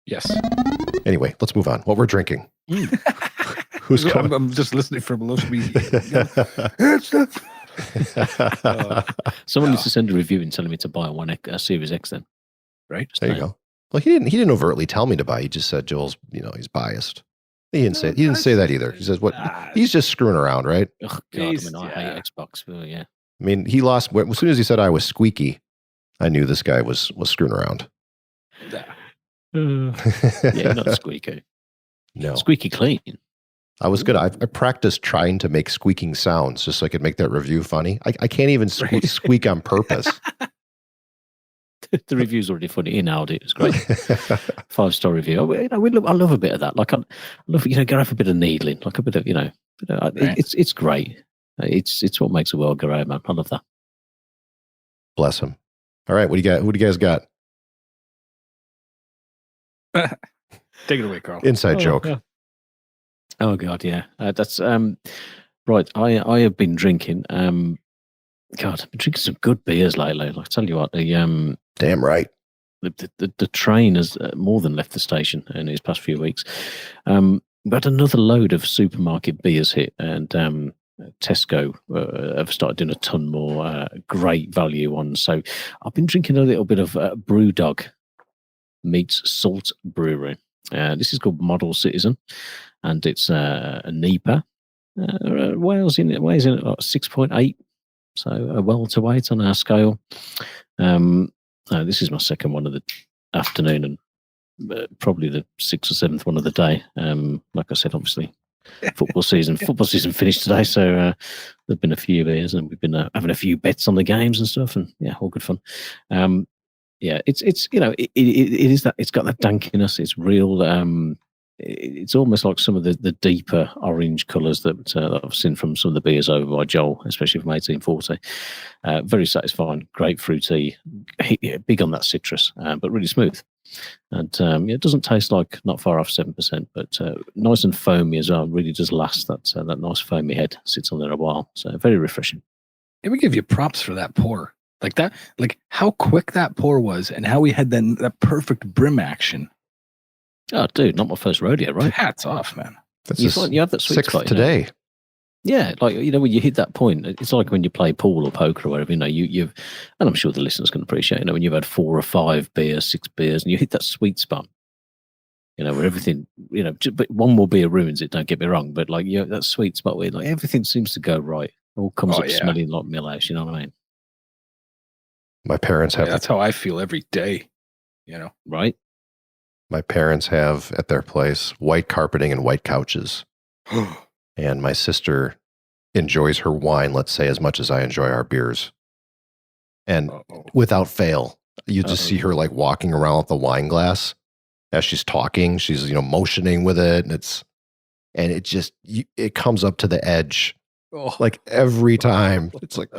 Yes.
Anyway, let's move on. What we're drinking. Who's coming?
I'm just listening for Meloche.
Someone needs to send a review and telling me to buy a Series X then.
Right?
Just
There you go. Well, he didn't overtly tell me to buy. He just said Joel's, he's biased. He didn't say that either. He says what he's just screwing around, right?
Oh God, I hate Xbox. Well, yeah.
I mean, he lost as soon as he said I was squeaky, I knew this guy was screwing around.
Yeah, not squeaky.
No.
Squeaky clean.
I was good. I practiced trying to make squeaking sounds just so I could make that review funny. I can't even squeak on purpose.
The review's already funny. He nailed it. It was great. 5-star review. I love a bit of that. Like I love, go off a bit of needling, like a bit of,
Right.
it's great. It's what makes the world go round, man. I love that.
Bless him. All right, what do you got? Who do you guys got?
Take it away, Karl.
Inside joke.
Yeah. Oh God, yeah. That's right. I have been drinking. God, I've been drinking some good beers lately. Like, I tell you what, the
Damn right.
the train has more than left the station in these past few weeks. But another load of supermarket beers hit, and Tesco have started doing a ton more great value on. So I've been drinking a little bit of Brewdog meets Salt Brewery. This is called Model Citizen, and it's a NEPA. Weighs in at 6.8, so a welterweight on our scale. This is my second one of the afternoon, and probably the 6th or 7th one of the day. Like I said, obviously, football season finished today, so there've been a few beers, and we've been having a few bets on the games and stuff, and yeah, all good fun. Yeah, it's it is that, it's got that dankiness. It's real. It's almost like some of the deeper orange colours that I've seen from some of the beers over by Joel, especially from 1840. Very satisfying, grapefruity, big on that citrus, but really smooth. And it doesn't taste like, not far off 7%, but nice and foamy as well. Really does last. That nice foamy head sits on there a while. So very refreshing.
It would give you props for that pour. Like that, like how quick that pour was, and how we had that perfect brim action.
Oh, dude, not my first rodeo, right?
Hats off, man.
That's
you have that sweet
6th
spot
today.
Yeah, like when you hit that point, it's like when you play pool or poker or whatever. You've, and I'm sure the listeners can appreciate. When you've had 4 or 5 beers, 6 beers, and you hit that sweet spot. Where everything, but one more beer ruins it. Don't get me wrong, but like that sweet spot where like everything seems to go right. All comes up smelling like Meloche. You know what I mean?
My parents have.
That's how I feel every day.
Right?
My parents have at their place white carpeting and white couches. And my sister enjoys her wine, let's say, as much as I enjoy our beers. And without fail, you just see her like walking around with the wine glass as she's talking. She's, motioning with it. And it just, it comes up to the edge. Like every time. It's like,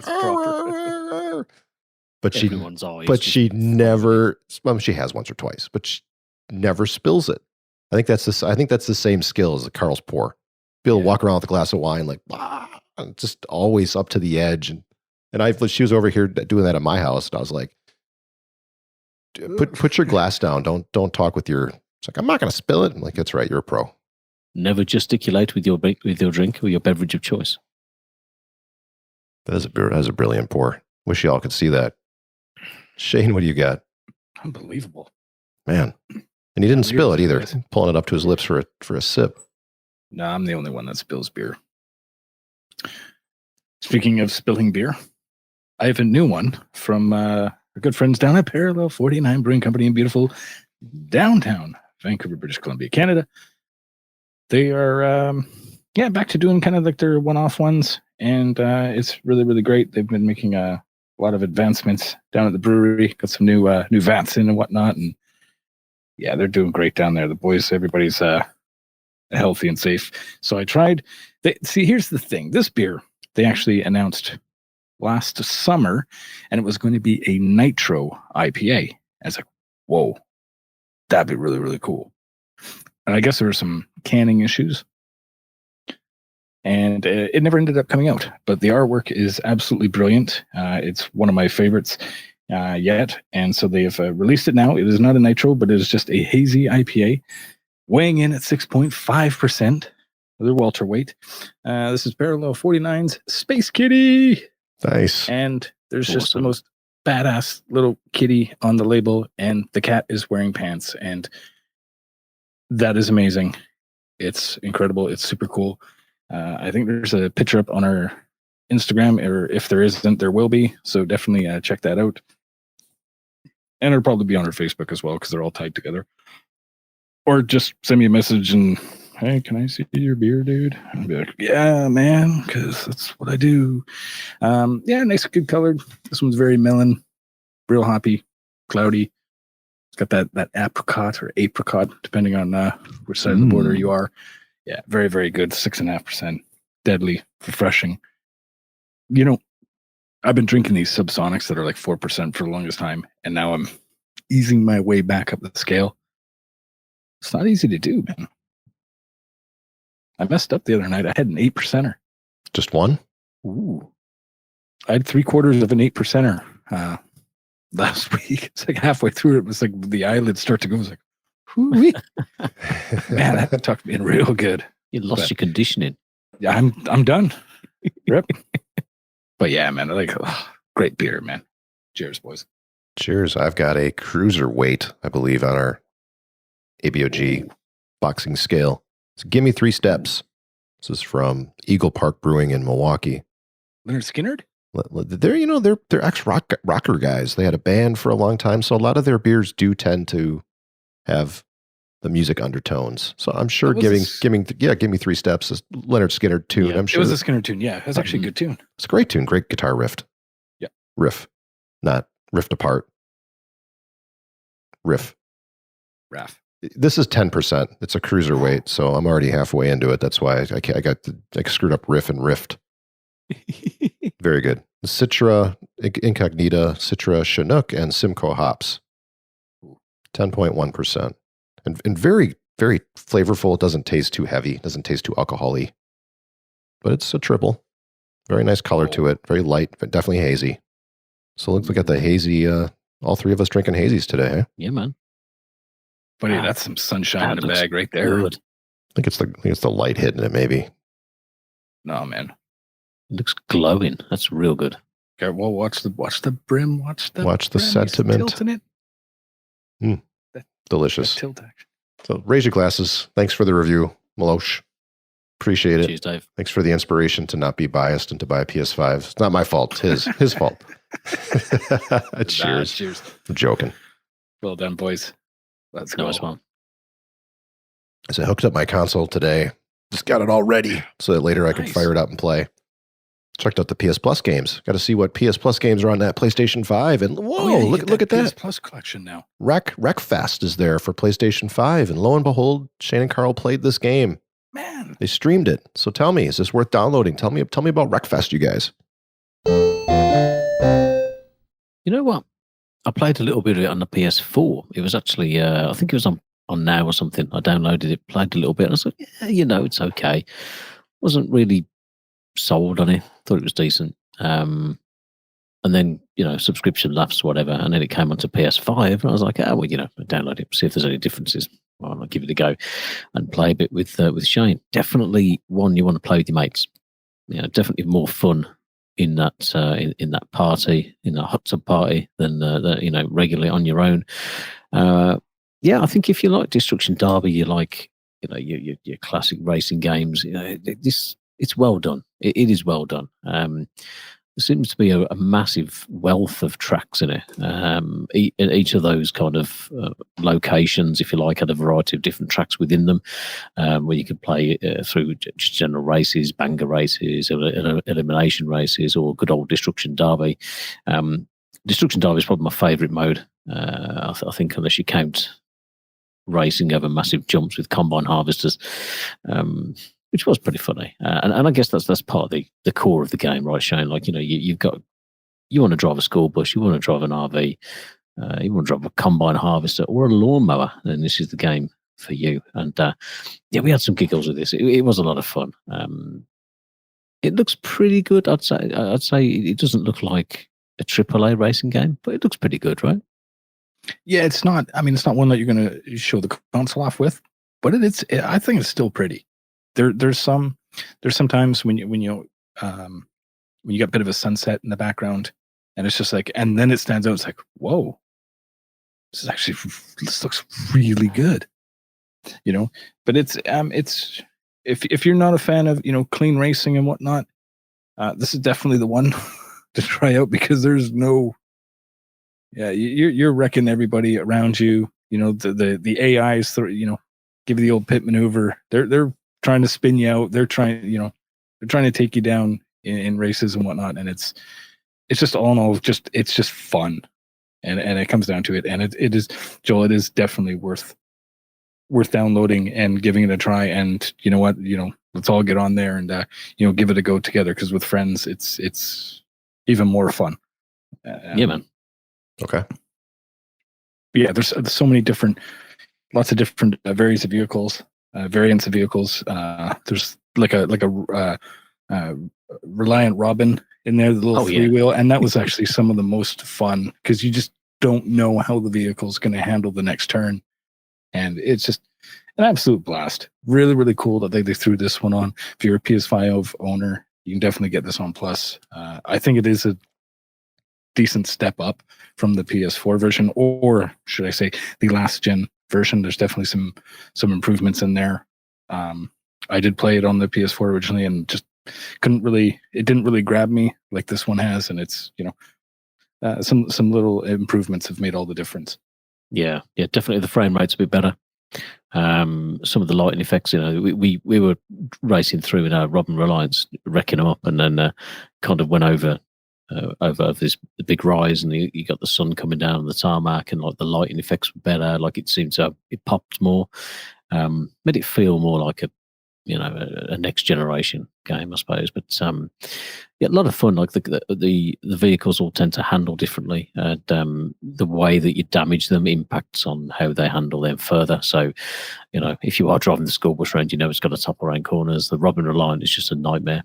but she never, she has once or twice, but she never spills it. I think that's the same skill as the Karl's pour. Be able to walk around with a glass of wine, like, just always up to the edge. And she was over here doing that at my house, and I was like, put your glass down. Don't talk with your. It's like, I'm not going to spill it. I'm like, that's right, you're a pro.
Never gesticulate with your drink or your beverage of choice.
That is a brilliant pour. Wish y'all could see that. Shane, what do you got?
Unbelievable,
man. And he didn't spill it either. Pulling it up to his lips for a sip.
No, I'm the only one that spills beer. Speaking of spilling beer, I have a new one from our good friends down at Parallel 49 Brewing Company in beautiful downtown Vancouver, British Columbia, Canada. They are, back to doing kind of like their one-off ones, and it's really, really great. They've been making a lot of advancements down at the brewery. Got some new vats in and whatnot, and yeah, they're doing great down there. The boys, everybody's healthy and safe. So I tried. Here's the thing. This beer they actually announced last summer, and it was going to be a nitro IPA. I was like, whoa, that'd be really, really cool. And I guess there were some canning issues. And it never ended up coming out. But the artwork is absolutely brilliant. It's one of my favorites yet. And so they have released it now. It is not a nitro, but it is just a hazy IPA, weighing in at 6.5%. Their welterweight. This is Parallel 49's Space Kitty.
Nice.
And there's just the most badass little kitty on the label, and the cat is wearing pants, and that is amazing. It's incredible. It's super cool. I think there's a picture up on our Instagram, or if there isn't, there will be. So definitely check that out. And it'll probably be on our Facebook as well, because they're all tied together. Or just send me a message and, hey, can I see your beer, dude? I'll be like, yeah, man, because that's what I do. Yeah, nice, good colored. This one's very melon, real hoppy, cloudy. It's got that apricot or apricot, depending on which side of the border you are. Yeah, very, very good. 6.5%. Deadly, refreshing. You know, I've been drinking these Subsonics that are like 4% for the longest time, and now I'm easing my way back up the scale. It's not easy to do, man. I messed up the other night. I had an 8%er.
Just one?
Ooh. I had 3/4 of an 8%er last week. It's like halfway through it was like the eyelids start to go. I was like, whoo-wee. Man, that took me in real good.
You lost your conditioning.
Yeah, I'm done. Rip. But yeah, man, great beer, man. Cheers, boys.
Cheers. I've got a cruiserweight, I believe, on our ABOG boxing scale. So Gimme 3 Steps. This is from Eagle Park Brewing in Milwaukee.
Leonard Skinner?
They're ex-rocker guys. They had a band for a long time, so a lot of their beers do tend to have the music undertones. So I'm sure Gimme 3 Steps is Leonard Skinner tune.
Yeah,
I'm sure
it was a Skinner tune. Yeah, it was actually a good tune.
It's a great tune. Great guitar riff.
Yeah.
Riff. Not rift apart. Riff.
Raff.
This is 10%. It's a cruiserweight, so I'm already halfway into it. That's why I screwed up riff and rift. Very good. Citra Incognita, Citra Chinook, and Simcoe hops. 10.1%. And very, very flavorful. It doesn't taste too heavy. It doesn't taste too alcohol-y. But it's a triple. Very nice color to it. Very light, but definitely hazy. So let's look at the hazy. All three of us drinking hazies today. Eh?
Yeah, man.
Buddy, that's some sunshine in a bag right there.
Good.
I think it's the light hitting it, maybe.
No, man.
It looks glowing. That's real good.
Okay, well, watch the brim. Watch the
brim. Sentiment.
He's tilting it.
Delicious.
That tilt action.
So raise your glasses. Thanks for the review, Meloche. Appreciate it.
Cheers, Dave.
Thanks for the inspiration to not be biased and to buy a PS5. It's not my fault. It's his fault. Cheers.
Cheers.
I'm joking.
Well done, boys. Let's go.
Nice one.
So I hooked up my console today. Just got it all ready so that later I can fire it up and play. Checked out the PS Plus games. Got to see what PS Plus games are on that PlayStation 5. And whoa, look at that.
PS Plus collection now.
Wreckfest is there for PlayStation 5. And lo and behold, Shane and Karl played this game.
Man.
They streamed it. So tell me, is this worth downloading? Tell me about Wreckfest, you guys.
You know what? I played a little bit of it on the PS4. It was actually, I think it was on Now or something. I downloaded it, played a little bit. And I was like, yeah, it's okay. Wasn't really sold on it. Thought it was decent. And then, subscription lapse, whatever. And then it came onto PS5. And I was like, download it, see if there's any differences. Well, I'll give it a go and play a bit with Shane. Definitely one you want to play with your mates. Definitely more fun in that in that party, in that hot tub party than regularly on your own. I think if you like Destruction Derby, you like your classic racing games. It's well done. It is well done. There seems to be a massive wealth of tracks in it. Each of those kind of locations, if you like, had a variety of different tracks within them, where you could play through just general races, banger races, elimination races, or good old Destruction Derby. Destruction Derby is probably my favourite mode. I think unless you count racing over massive jumps with combine harvesters. Which was pretty funny, and I guess that's part of the core of the game, right, Shane? Like you want to drive a school bus, you want to drive an RV, you want to drive a combine harvester or a lawnmower, then this is the game for you. And we had some giggles with this. It was a lot of fun. It looks pretty good. I'd say it doesn't look like a AAA racing game, but it looks pretty good, right?
Yeah, it's not. I mean, it's not one that you're going to show the console off with, but I think it's still pretty. There's sometimes when you got a bit of a sunset in the background, and it's just like, and then it stands out. It's like, whoa, this looks really good, But it's if you're not a fan of clean racing and whatnot, this is definitely the one to try out, because there's no. Yeah, you're wrecking everybody around you. The AIs, give you the old pit maneuver. They're trying to spin you out. They're trying to take you down in races and whatnot. And it's just all in all, it's just fun, and it comes down to it. And it is, Joel, it is definitely worth downloading and giving it a try. And you know what, let's all get on there and give it a go together, because with friends, it's even more fun.
Yeah, man.
Okay.
Yeah, there's so many lots of different variants of vehicles. There's like a Reliant Robin in there, the little three-wheel, and that was actually some of the most fun, because you just don't know how the vehicle's going to handle the next turn, and it's just an absolute blast. Really, really cool that they threw this one on. If you're a PS5 owner, you can definitely get this on Plus. I think it is a decent step up from the PS4 version, or should I say the last gen version. There's definitely some improvements in there. I did play it on the PS4 originally, and just it didn't really grab me like this one has, and it's some little improvements have made all the difference.
Yeah, definitely the frame rate's a bit better. Some of the lighting effects, we were racing through in our Robin Reliance, wrecking them up, and then kind of went over this big rise, and you got the sun coming down on the tarmac, and like the lighting effects were better. Like it seemed it popped more, made it feel more like a next generation game, I suppose. But a lot of fun. Like the vehicles all tend to handle differently, and the way that you damage them impacts on how they handle them further. So, if you are driving the school bus around, it's got to top around corners. The Robin Reliant is just a nightmare.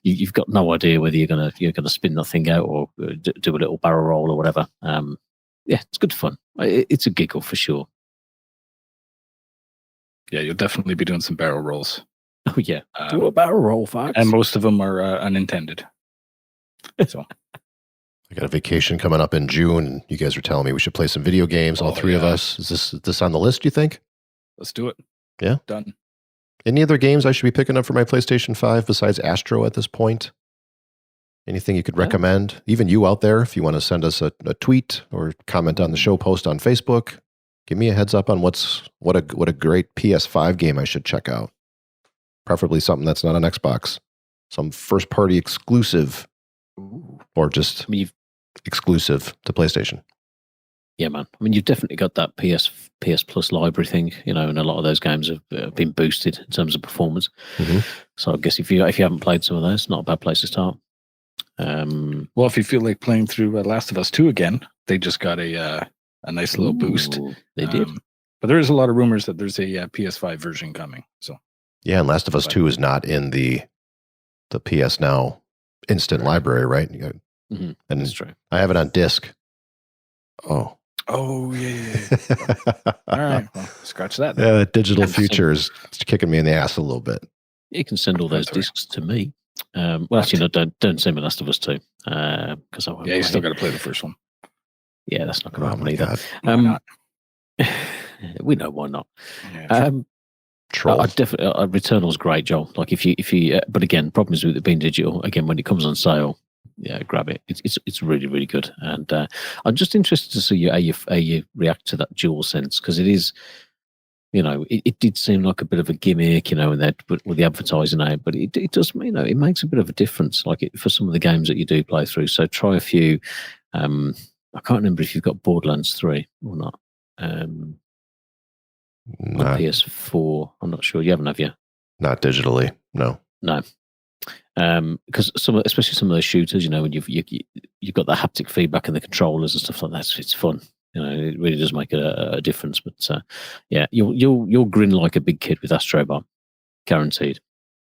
You've got no idea whether you're gonna spin that thing out or do a little barrel roll or whatever. It's good fun. It's a giggle for sure.
Yeah, you'll definitely be doing some barrel rolls.
Oh yeah, do a barrel roll, folks.
And most of them are unintended. So
I got a vacation coming up in June, and you guys are telling me we should play some video games, all three of us. Is this on the list, you think?
Let's do it.
Yeah?
Done.
Any other games I should be picking up for my PlayStation 5 besides Astro at this point? Anything you could recommend? Even you out there, if you want to send us a tweet or comment on the show post on Facebook, give me a heads up on what a great PS5 game I should check out. Preferably something that's not on Xbox. Some first-party exclusive.
Ooh.
Or just exclusive to PlayStation.
Yeah, man. I mean, you've definitely got that PS Plus library thing, and a lot of those games have been boosted in terms of performance. Mm-hmm. So I guess if you haven't played some of those, not a bad place to start.
Well, if you feel like playing through Last of Us 2 again, they just got a nice little boost.
They did.
But there is a lot of rumors that there's a PS5 version coming. So
yeah, and Last of Us 2 is not in the PS Now instant library, right?
Mm-hmm.
And
that's true.
I have it on disc. Oh,
yeah. All right, well, scratch that.
Yeah, the digital future is kicking me in the ass a little bit.
You can send all those discs to me. Well, actually, no, don't send me Last of Us 2. Because I won't.
Yeah, you still got to play the first one.
Yeah, that's not going to happen either.
Why not?
We know why not.
Yeah,
I definitely Returnal's great, Joel. Like if you, but again, problem is with it being digital. Again, when it comes on sale, grab it. It's really, really good. And I'm just interested to see how you react to that DualSense, because it is, it did seem like a bit of a gimmick, and that with the advertising out, but it does, it makes a bit of a difference. Like for some of the games that you do play through. So try a few. I can't remember if you've got Borderlands 3 or not. On PS4, I'm not sure. You haven't, have you?
Not digitally, no.
No. Because especially some of those shooters, when you've got the haptic feedback in the controllers and stuff like that, it's fun. It really does make a difference. But yeah, you'll grin like a big kid with Astro Bomb, guaranteed.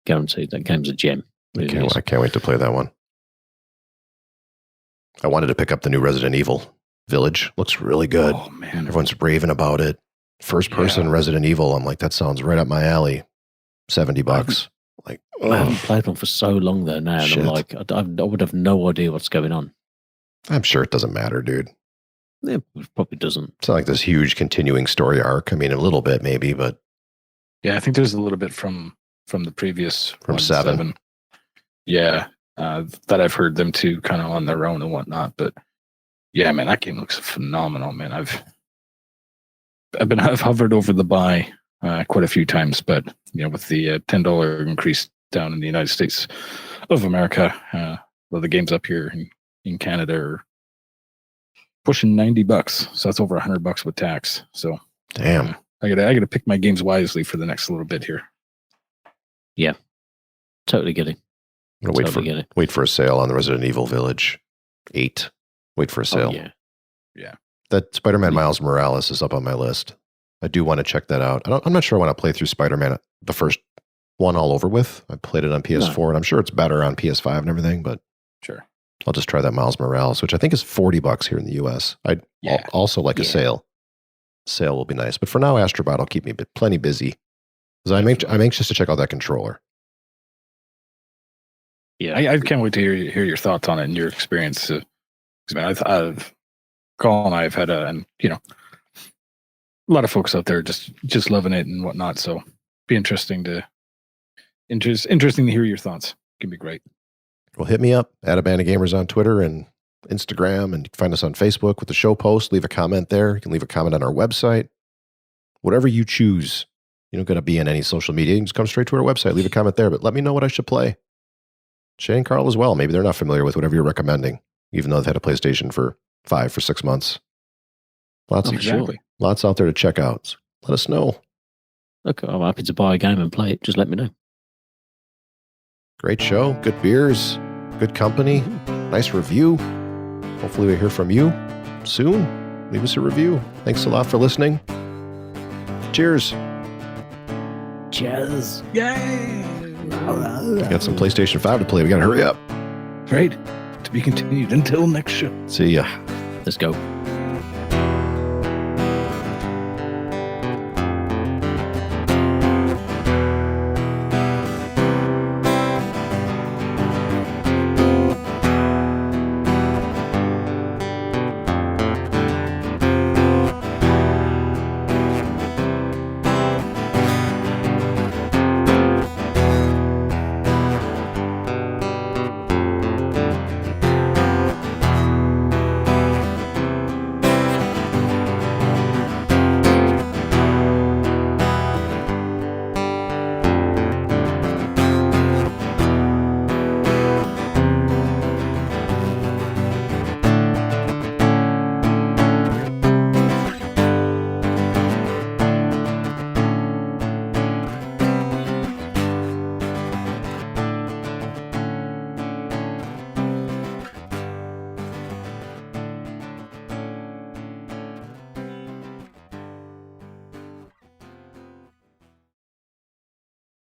That game's a gem. Really
I can't wait to play that one. I wanted to pick up the new Resident Evil Village. Looks really good.
Oh man,
everyone's raving about it. First person Resident Evil. I'm like, that sounds right up my alley. $70. Like,
I haven't played one for so long though now. And I'm like, I would have no idea what's going on.
I'm sure it doesn't matter, dude.
It probably doesn't.
It's not like this huge continuing story arc. I mean, a little bit maybe, but
yeah, I think there's a little bit from the previous
from 7.
Yeah, that I've heard them two kind of on their own and whatnot. But yeah, man, that game looks phenomenal, man. I've hovered over the buy quite a few times, but with the $10 increase down in the United States of America, well, the games up here in Canada are pushing $90, so that's over $100 with tax. So
damn,
I gotta pick my games wisely for the next little bit here.
Yeah, totally getting.
I'm gonna wait for a sale on the Resident Evil Village 8. Wait for a sale.
Oh, yeah.
That Spider-Man Miles Morales is up on my list. I do want to check that out. I'm not sure I want to play through Spider-Man the first one all over with. I played it on PS4, and I'm sure it's better on PS5 and everything, but
sure.
I'll just try that Miles Morales, which I think is $40 here in the US. I'd also like a sale. Sale will be nice. But for now, Astrobot will keep me plenty busy. Because I'm anxious to check out that controller.
Yeah, I can't wait to hear your thoughts on it and your experience. Man, Carl and I have had a lot of folks out there just loving it and whatnot. So be interesting to hear your thoughts. Can be great.
Well, hit me up at A Band of Gamers on Twitter and Instagram, and you can find us on Facebook with the show post. Leave a comment there. You can leave a comment on our website. Whatever you choose. You don't got to be in any social media. You can just come straight to our website. Leave a comment there, but let me know what I should play. Shane and Karl as well. Maybe they're not familiar with whatever you're recommending, even though they've had a PlayStation for 6 months. Lots out there to check out. Let us know.
Look, I'm happy to buy a game and play it. Just let me know.
Great show. Good beers. Good company. Nice review. Hopefully we hear from you soon. Leave us a review. Thanks a lot for listening. Cheers.
Cheers.
Yay.
We got some PlayStation 5 to play. We got to hurry up.
Great. To be continued until next show.
See ya.
Let's go.